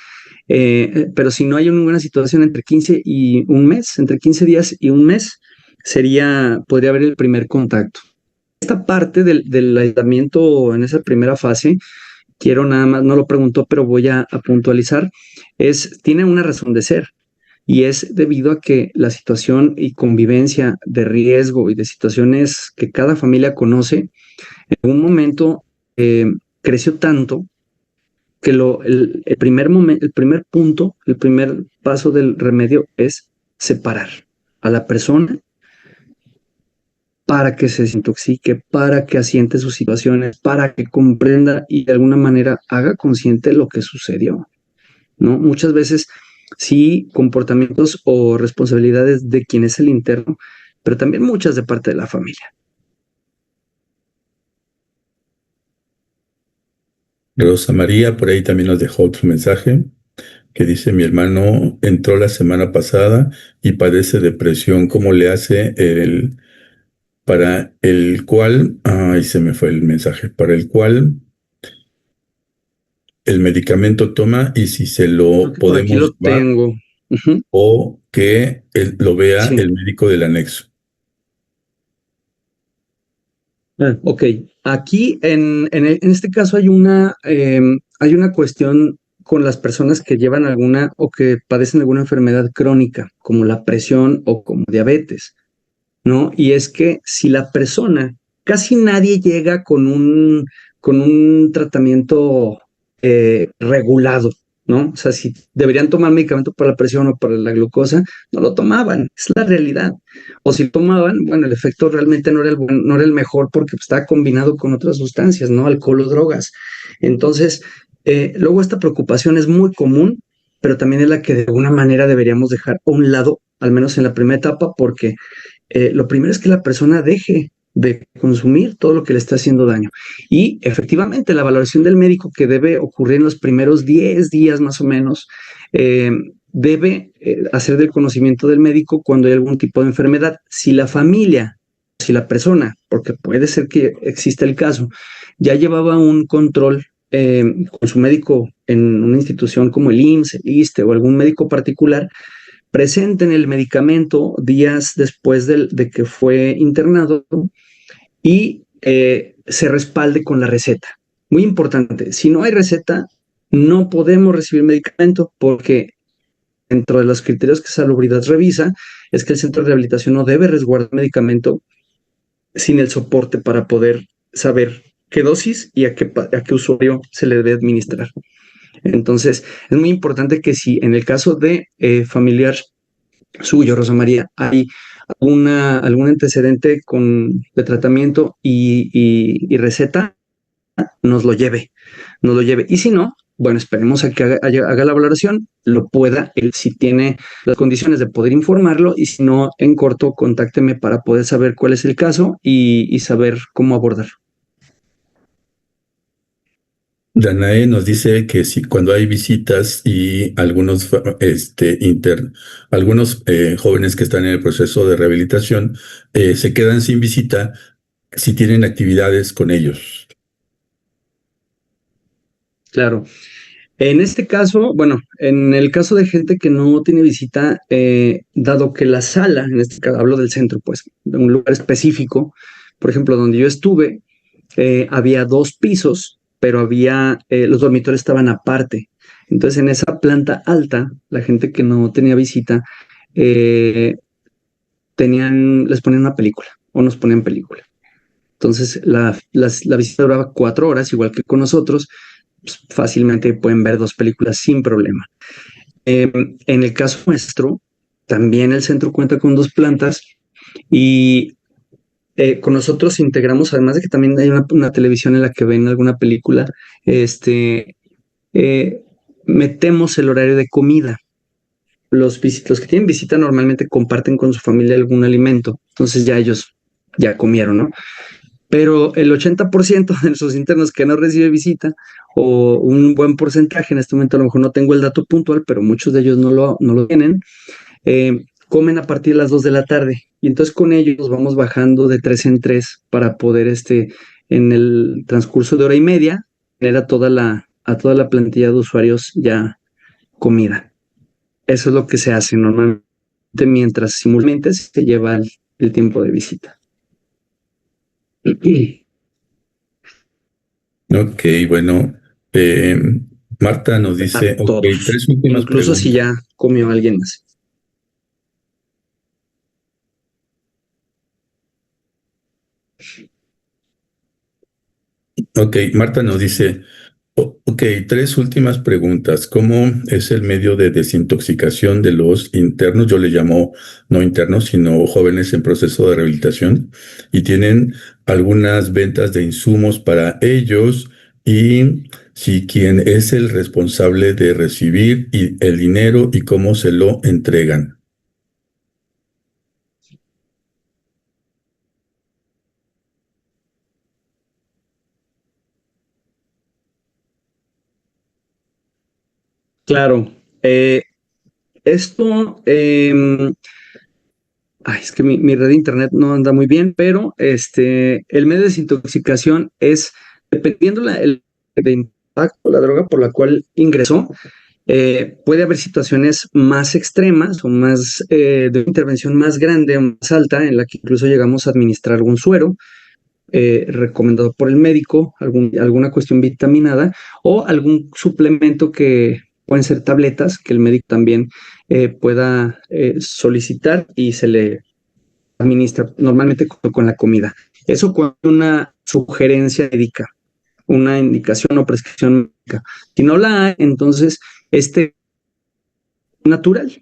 Pero si no hay ninguna situación entre 15 y un mes, entre 15 días y un mes, podría haber el primer contacto. Esta parte del aislamiento en esa primera fase, quiero nada más, no lo preguntó, pero voy a puntualizar, tiene una razón de ser y es debido a que la situación y convivencia de riesgo y de situaciones que cada familia conoce, en un momento creció tanto que el primer punto, el primer paso del remedio es separar a la persona para que se desintoxique, para que asiente sus situaciones, para que comprenda y de alguna manera haga consciente lo que sucedió, ¿no? Muchas veces sí comportamientos o responsabilidades de quien es el interno, pero también muchas de parte de la familia. Rosa María por ahí también nos dejó otro mensaje que dice, mi hermano entró la semana pasada y padece depresión, ¿cómo le hace para el cual, ay, se me fue el mensaje, para el cual el medicamento toma y si se lo Por aquí podemos lo dar tengo. Uh-huh. o que lo vea Sí. el médico del anexo? Ok, aquí en este caso hay una cuestión con las personas que llevan alguna o que padecen alguna enfermedad crónica, como la presión o como diabetes, ¿no? Y es que si la persona, casi nadie llega con un tratamiento regulado, ¿no? O sea, si deberían tomar medicamento para la presión o para la glucosa, no lo tomaban, es la realidad. O si tomaban, bueno, el efecto realmente no era el mejor porque está combinado con otras sustancias, ¿no? Alcohol o drogas. Entonces, luego esta preocupación es muy común, pero también es la que de alguna manera deberíamos dejar a un lado, al menos en la primera etapa, porque lo primero es que la persona deje de consumir todo lo que le está haciendo daño. Y efectivamente, la valoración del médico que debe ocurrir en los primeros 10 días más o menos, debe hacer del conocimiento del médico cuando hay algún tipo de enfermedad. Si la familia, si la persona, porque puede ser que exista el caso, ya llevaba un control con su médico en una institución como el IMSS, el ISSSTE o algún médico particular, presenten el medicamento días después de que fue internado y se respalde con la receta. Muy importante, si no hay receta, no podemos recibir medicamento porque dentro de los criterios que Salubridad revisa, es que el centro de rehabilitación no debe resguardar medicamento sin el soporte para poder saber qué dosis y a qué usuario se le debe administrar. Entonces, es muy importante que si en el caso de familiar suyo, Rosa María, hay algún antecedente de tratamiento y receta, nos lo lleve. Y si no, bueno, esperemos a que haga la valoración, lo pueda, él si tiene las condiciones de poder informarlo, y si no, en corto, contácteme para poder saber cuál es el caso y saber cómo abordarlo. Danae nos dice que si cuando hay visitas y algunos jóvenes que están en el proceso de rehabilitación se quedan sin visita, si tienen actividades con ellos. Claro. En este caso, bueno, en el caso de gente que no tiene visita, dado que la sala, en este caso hablo del centro, pues, de un lugar específico, por ejemplo, donde yo estuve, había 2 pisos, pero los dormitorios estaban aparte. Entonces, en esa planta alta, la gente que no tenía visita, eh, les ponían una película, o nos ponían película. Entonces, la visita duraba 4 horas, igual que con nosotros. Pues, fácilmente pueden ver 2 películas sin problema. En el caso nuestro, también el centro cuenta con 2 plantas y con nosotros integramos, además de que también hay una televisión en la que ven alguna película, metemos el horario de comida. Los que tienen visita normalmente comparten con su familia algún alimento, entonces ya ellos ya comieron, ¿no? Pero el 80% de nuestros internos que no recibe visita, o un buen porcentaje, en este momento a lo mejor no tengo el dato puntual, pero muchos de ellos no lo tienen, comen a partir de las 2 de la tarde. Y entonces con ellos vamos bajando de 3 en 3 para poder, en el transcurso de hora y media, tener a toda la plantilla de usuarios ya comida. Eso es lo que se hace normalmente mientras simultáneamente se lleva el tiempo de visita. Ok, bueno, Marta nos dice, A todos, 3 últimas incluso preguntas. si ya comió alguien más. Ok, Marta nos dice, ok, 3 últimas preguntas. ¿Cómo es el medio de desintoxicación de los internos? Yo le llamo no internos, sino jóvenes en proceso de rehabilitación. Y tienen algunas ventas de insumos para ellos. Y si quién es el responsable de recibir el dinero y cómo se lo entregan. Claro. Esto, es que mi red de internet no anda muy bien, pero el medio de desintoxicación es, dependiendo el de impacto, la droga por la cual ingresó, puede haber situaciones más extremas o más de intervención más grande o más alta, en la que incluso llegamos a administrar algún suero recomendado por el médico, alguna cuestión vitaminada o algún suplemento que pueden ser tabletas que el médico también pueda solicitar y se le administra normalmente con la comida. Eso con una sugerencia médica, una indicación o prescripción médica. Si no la hay, entonces natural.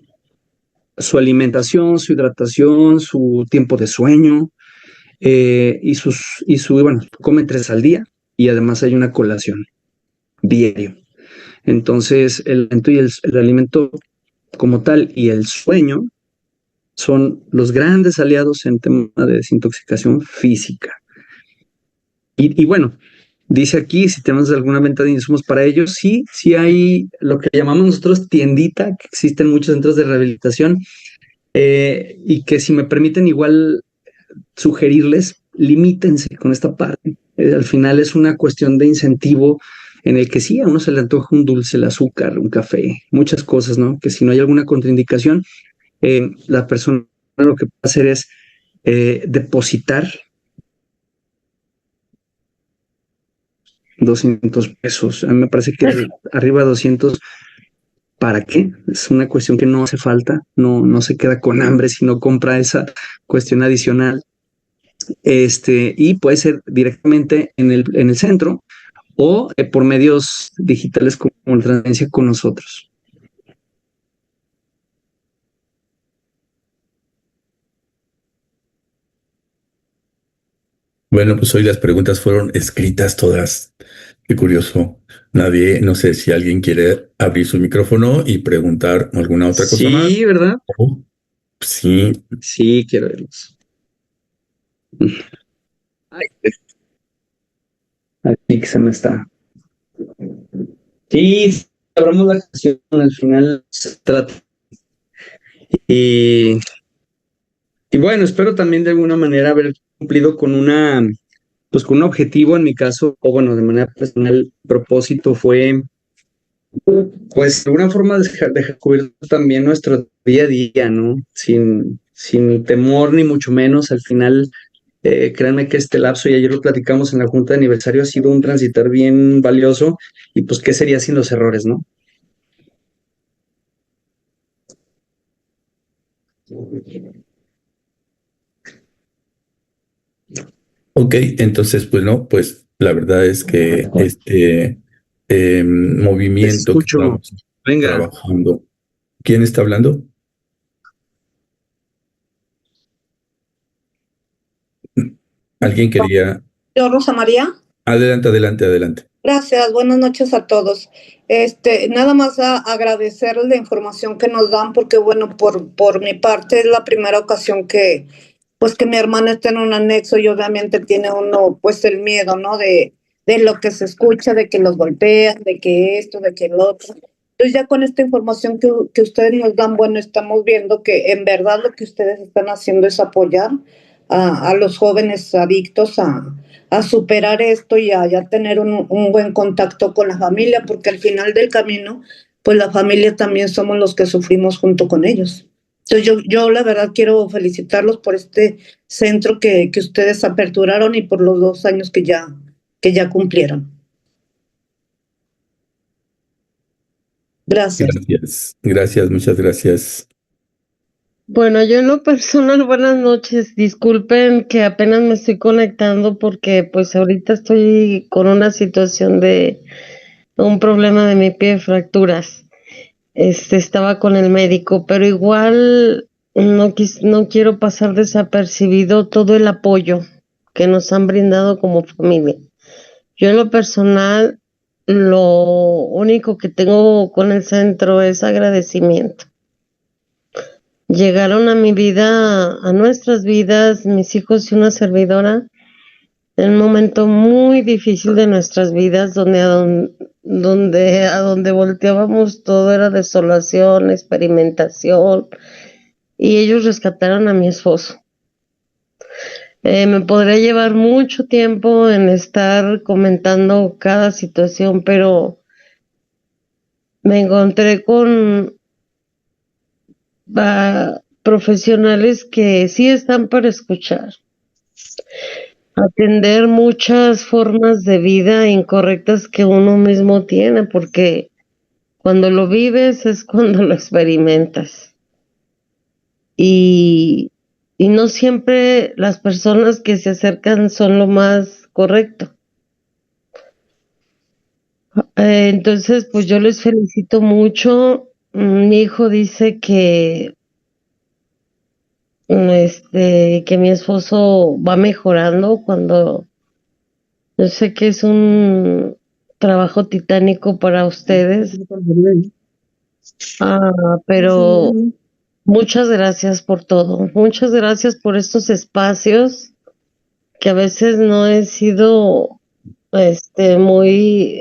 Su alimentación, su hidratación, su tiempo de sueño, bueno, come 3 al día y además hay una colación diario. Entonces, el alimento como tal y el sueño son los grandes aliados en tema de desintoxicación física. Y bueno, dice aquí, si tenemos alguna venta de insumos para ellos, sí hay lo que llamamos nosotros tiendita, que existen muchos centros de rehabilitación, y que si me permiten igual sugerirles, limítense con esta parte. Al final es una cuestión de incentivo en el que sí, a uno se le antoja un dulce, el azúcar, un café, muchas cosas, ¿no? Que si no hay alguna contraindicación, la persona lo que puede hacer es depositar 200 pesos. A mí me parece que arriba de 200 ¿para qué? Es una cuestión que no hace falta, no se queda con hambre si no compra esa cuestión adicional. Y puede ser directamente en el centro o por medios digitales como la transferencia con nosotros. Bueno, pues hoy las preguntas fueron escritas todas. Qué curioso. Nadie, no sé si alguien quiere abrir su micrófono y preguntar alguna otra cosa más. Sí, ¿verdad? Oh, sí. Sí, quiero verlos. Ay, aquí que se me está. Sí, hablamos la canción, al final se trata. Y, y bueno, espero también de alguna manera haber cumplido con pues con un objetivo en mi caso, o bueno, de manera personal, el propósito fue, pues, de alguna forma dejar cubierto también nuestro día a día, ¿no? Sin temor ni mucho menos, al final, créanme que este lapso, y ayer lo platicamos en la junta de aniversario, ha sido un transitar bien valioso, y pues, ¿qué sería sin los errores, no? Ok, entonces, bueno, pues la verdad es que este Les movimiento que escucho. estamos Venga. trabajando. ¿Quién está hablando? ¿Alguien quería? Yo, Rosa María. Adelante, adelante, adelante. Gracias, buenas noches a todos. Nada más agradecer la información que nos dan, porque bueno, por mi parte es la primera ocasión pues que mi hermana está en un anexo y obviamente tiene uno pues el miedo, ¿no? De lo que se escucha, de que los golpean, de que esto, de que lo otro. Entonces ya con esta información que ustedes nos dan, bueno, estamos viendo que en verdad lo que ustedes están haciendo es apoyar a los jóvenes adictos a superar esto y a ya tener un buen contacto con la familia, porque al final del camino, pues la familia también somos los que sufrimos junto con ellos. Entonces yo la verdad quiero felicitarlos por este centro que ustedes aperturaron y por los 2 años que ya cumplieron. Gracias. Gracias, gracias, muchas gracias. Bueno, yo en lo personal, buenas noches. Disculpen que apenas me estoy conectando porque pues ahorita estoy con una situación de un problema de mi pie, fracturas. Estaba con el médico, pero igual no quiero pasar desapercibido todo el apoyo que nos han brindado como familia. Yo en lo personal, lo único que tengo con el centro es agradecimiento. Llegaron a mi vida, a nuestras vidas, mis hijos y una servidora, en un momento muy difícil de nuestras vidas, donde a donde volteábamos todo era desolación, experimentación, y ellos rescataron a mi esposo. Me podría llevar mucho tiempo en estar comentando cada situación, pero me encontré con profesionales que sí están para escuchar, atender muchas formas de vida incorrectas que uno mismo tiene, porque cuando lo vives es cuando lo experimentas. Y no siempre las personas que se acercan son lo más correcto. Entonces, pues yo les felicito mucho. Mi hijo dice que que mi esposo va mejorando cuando yo sé que es un trabajo titánico para ustedes, pero muchas gracias por todo, muchas gracias por estos espacios que a veces no he sido muy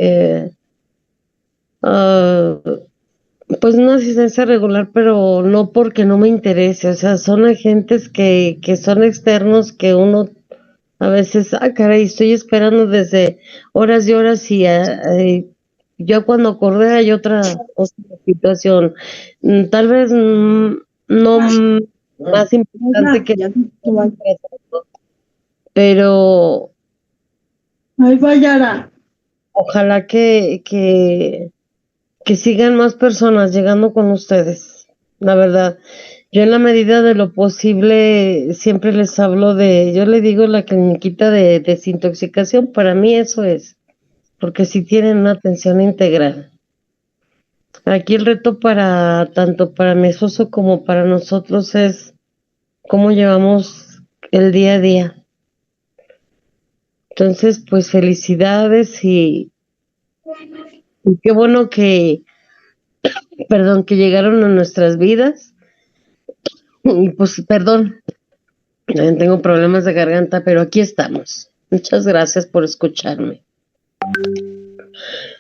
pues una asistencia regular, pero no porque no me interese, o sea, son agentes que son externos que uno a veces, caray, estoy esperando desde horas y horas y yo cuando acordé hay otra situación, tal vez no más importante que pero Ay, Bayara. ojalá que que sigan más personas llegando con ustedes. La verdad, yo en la medida de lo posible siempre les hablo yo le digo la cliniquita de desintoxicación, para mí eso es, porque si tienen una atención integral. Aquí el reto tanto para mi esposo como para nosotros es cómo llevamos el día a día. Entonces, pues felicidades y qué bueno que llegaron a nuestras vidas. Y pues, perdón, también tengo problemas de garganta, pero aquí estamos. Muchas gracias por escucharme.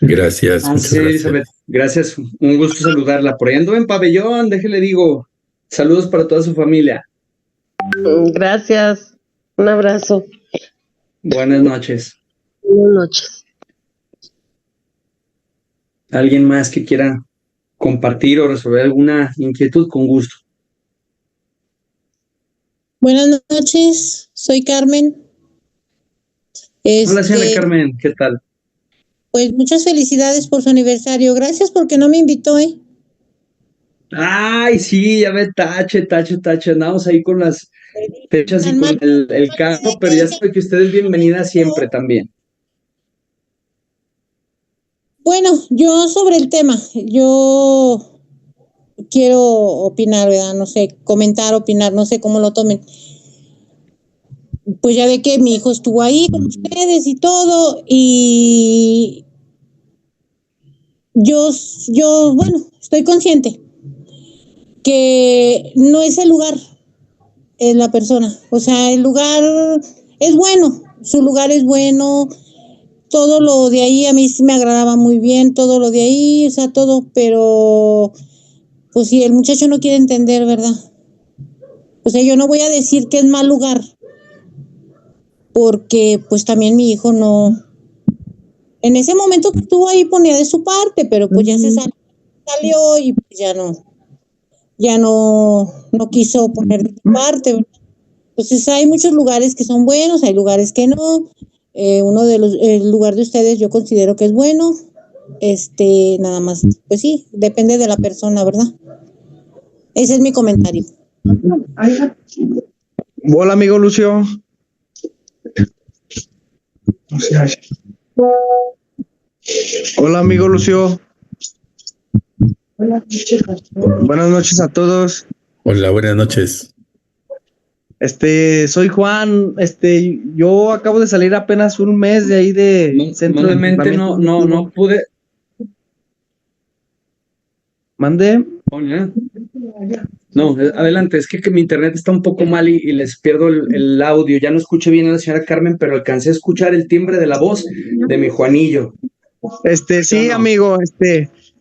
Gracias, muchas Sí, gracias. Elizabeth, gracias. Un gusto saludarla. Por ahí ando en pabellón, déjele digo. Saludos para toda su familia. Gracias. Un abrazo. Buenas noches. Buenas noches. ¿Alguien más que quiera compartir o resolver alguna inquietud? Con gusto. Buenas noches, soy Carmen. Hola, señora Carmen, ¿qué tal? Pues muchas felicidades por su aniversario. Gracias porque no me invitó, ¿eh? Ay, sí, ya ve, tache. Andamos ahí con las fechas y con el carro, pero ya sabe que usted es bienvenida siempre también. Bueno, yo sobre el tema, yo quiero opinar, ¿verdad? No sé, comentar, opinar, no sé cómo lo tomen. Pues ya ve que mi hijo estuvo ahí con ustedes y todo, y yo, bueno, estoy consciente que no es el lugar, es la persona. O sea, el lugar es bueno, su lugar es bueno, todo lo de ahí a mí sí me agradaba muy bien, todo lo de ahí, o sea, todo, pero pues si el muchacho no quiere entender, ¿verdad? O sea, yo no voy a decir que es mal lugar, porque pues también mi hijo no, en ese momento que estuvo ahí ponía de su parte, pero pues ya se salió y pues ya no quiso poner de su parte, ¿verdad? Entonces hay muchos lugares que son buenos, hay lugares que no. El lugar de ustedes yo considero que es bueno. Nada más, pues sí, depende de la persona, ¿verdad? Ese es mi comentario. Hola, amigo Lucio. Hola, amigo Lucio. Buenas noches a todos. Hola, buenas noches. Soy Juan. Yo acabo de salir apenas un mes de ahí de centro de Normalmente no pude. ¿Mande? No, adelante, es que mi internet está un poco mal y les pierdo el audio. Ya no escuché bien a la señora Carmen, pero alcancé a escuchar el timbre de la voz de mi Juanillo. Sí, no. amigo,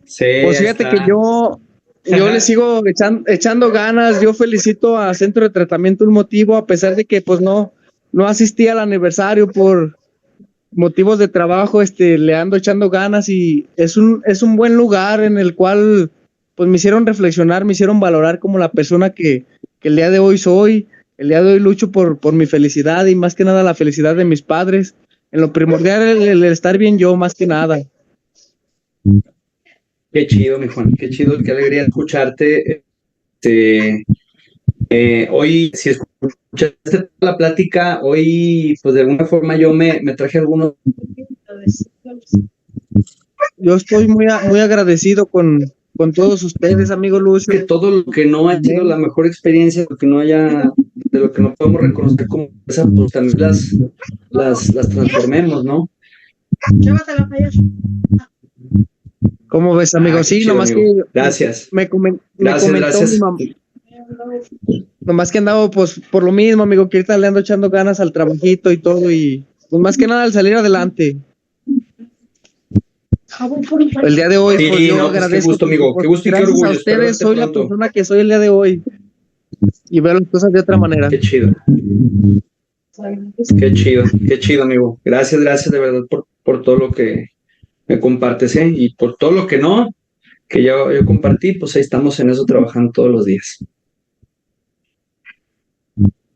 Sí, pues fíjate que yo le sigo echando ganas. Yo felicito a Centro de Tratamiento Un Motivo, a pesar de que pues no asistí al aniversario por motivos de trabajo. Le ando echando ganas y es un buen lugar en el cual pues me hicieron reflexionar, me hicieron valorar como la persona que el día de hoy soy. El día de hoy lucho por mi felicidad y más que nada la felicidad de mis padres. En lo primordial el estar bien yo, más que nada. Qué chido, mi Juan, qué chido, qué alegría escucharte. Hoy, si escuchaste la plática, hoy, pues de alguna forma yo me traje algunos. Yo estoy muy agradecido con todos ustedes, amigo Lucio. Que todo lo que no ha sido la mejor experiencia, de lo que no podemos reconocer como esa, pues también las transformemos, ¿no? ¿Cómo ves, amigo? Sí, chido, nomás amigo. que Gracias. me comentó Gracias. mi mamá. Nomás que andaba pues por lo mismo, amigo, que ahorita le ando echando ganas al trabajito y todo, y pues más que nada al salir adelante. El día de hoy, Sí, pues yo agradezco. Qué gusto, amigo, qué gusto y qué gracias orgullo. a ustedes, soy pronto. la persona que soy el día de hoy y veo las cosas de otra manera. Qué chido. Qué chido, amigo. Gracias de verdad por todo lo que me compartes, ¿eh? Y por todo lo que no, que yo compartí, pues ahí estamos en eso trabajando todos los días.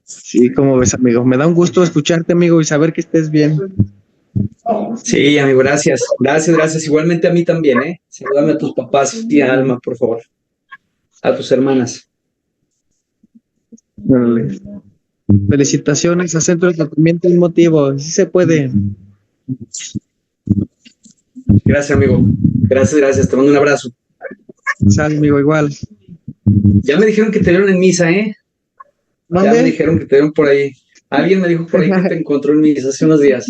Sí, como ves, amigo. Me da un gusto escucharte, amigo, y saber que estés bien. Sí, amigo, gracias. Gracias. Igualmente a mí también, ¿eh? Salúdame a tus papás y a Alma, por favor. A tus hermanas. Órale. Felicitaciones a Centro de Tratamiento del Motivo. Sí se puede. Gracias, amigo. Gracias. Te mando un abrazo. Sal, amigo, igual. Ya me dijeron que te vieron en misa, ¿eh? Ya me ¿Dónde? dijeron que te vieron por ahí. Alguien me dijo por ahí que te encontró en misa hace unos días.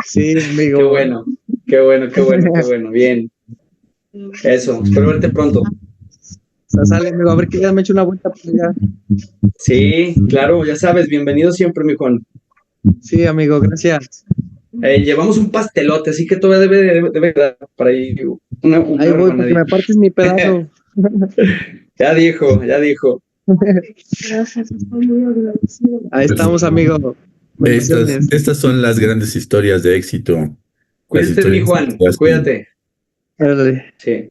Sí, amigo. Qué bueno. Bien. Eso. Espero verte pronto. Sale, amigo, a ver que ya me eche una vuelta por allá. Sí, claro, ya sabes. Bienvenido siempre, mi Juan. Sí, amigo, gracias. Llevamos un pastelote, así que todavía debe dar para ahí una Ahí voy, porque rebanadita. me partes mi pedazo. Ya dijo. Gracias, estoy muy agradecido. Ahí estamos, amigo. Bendiciones. Estas son las grandes historias de éxito. Las Cuídate, mi Juan. Cuídate. Órale. Sí.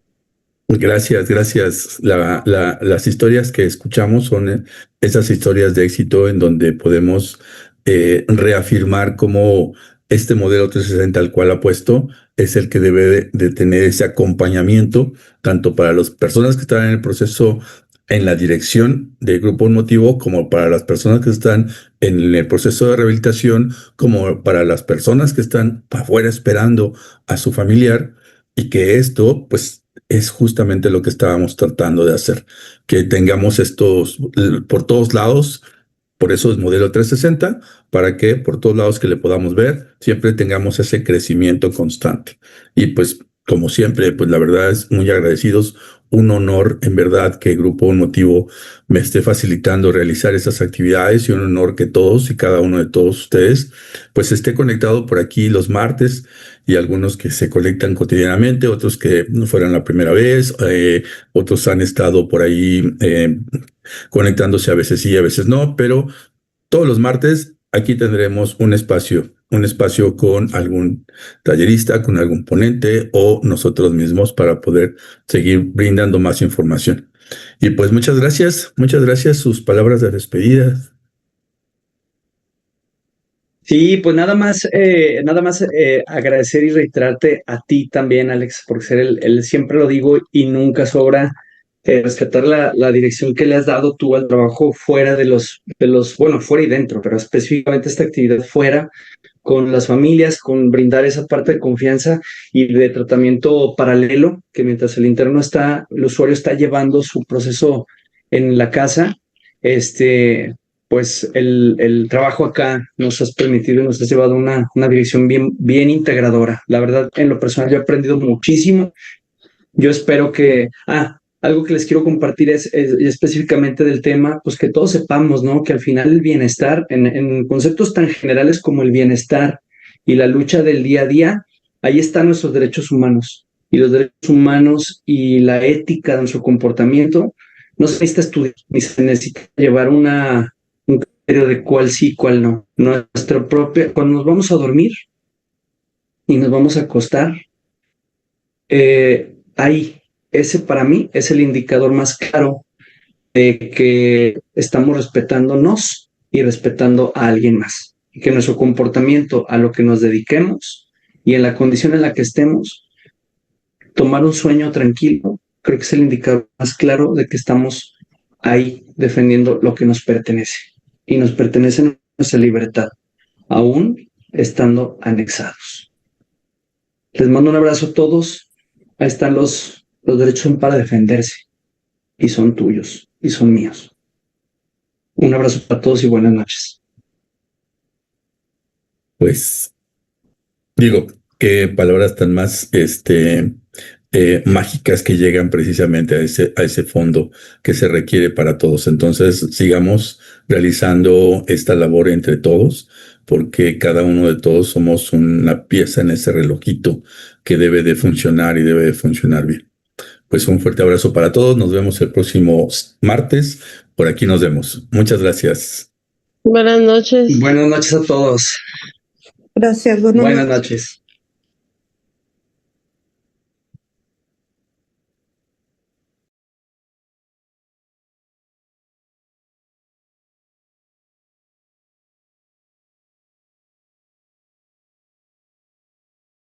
Gracias. Las historias que escuchamos son esas historias de éxito en donde podemos reafirmar cómo este modelo 360 al cual apuesto es el que debe de tener ese acompañamiento, tanto para las personas que están en el proceso en la dirección del grupo motivo, como para las personas que están en el proceso de rehabilitación, como para las personas que están afuera esperando a su familiar, y que esto, pues, es justamente lo que estábamos tratando de hacer, que tengamos estos por todos lados. Por eso es modelo 360, para que por todos lados que le podamos ver, siempre tengamos ese crecimiento constante. Y pues, como siempre, pues la verdad es muy agradecidos. Un honor, en verdad, que Grupo Motivo me esté facilitando realizar esas actividades, y un honor que todos y cada uno de todos ustedes pues esté conectado por aquí los martes, y algunos que se conectan cotidianamente, otros que no fueran la primera vez, otros han estado por ahí conectándose a veces sí, a veces no, pero todos los martes aquí tendremos un espacio con algún tallerista, con algún ponente o nosotros mismos, para poder seguir brindando más información. Y pues muchas gracias, sus palabras de despedida. Sí, pues nada más agradecer y reiterarte a ti también, Alex, por ser siempre lo digo y nunca sobra, respetar la dirección que le has dado tú al trabajo fuera bueno, fuera y dentro, pero específicamente esta actividad fuera, con las familias, con brindar esa parte de confianza y de tratamiento paralelo, que mientras el usuario está llevando su proceso en la casa, pues el trabajo acá nos has permitido y nos has llevado una dirección bien integradora. La verdad, en lo personal, yo he aprendido muchísimo. Yo espero que, algo que les quiero compartir es específicamente del tema, pues que todos sepamos, ¿no? Que al final el bienestar, en conceptos tan generales como el bienestar y la lucha del día a día, ahí están nuestros derechos humanos. Y los derechos humanos y la ética de nuestro comportamiento no se necesita estudiar, ni se necesita llevar un criterio de cuál sí, cuál no. Nuestra propia, cuando nos vamos a dormir y nos vamos a acostar, ahí, ese para mí es el indicador más claro de que estamos respetándonos y respetando a alguien más. Y que nuestro comportamiento, a lo que nos dediquemos y en la condición en la que estemos, tomar un sueño tranquilo, creo que es el indicador más claro de que estamos ahí defendiendo lo que nos pertenece. Y nos pertenece nuestra libertad, aún estando anexados. Les mando un abrazo a todos. Ahí están los derechos son para defenderse, y son tuyos y son míos. Un abrazo para todos y buenas noches. Pues digo, qué palabras tan más mágicas, que llegan precisamente a ese fondo que se requiere para todos. Entonces, sigamos realizando esta labor entre todos, porque cada uno de todos somos una pieza en ese relojito que debe de funcionar y debe de funcionar bien. Pues un fuerte abrazo para todos. Nos vemos el próximo martes. Por aquí nos vemos. Muchas gracias. Buenas noches. Buenas noches a todos. Gracias. Buenas noches.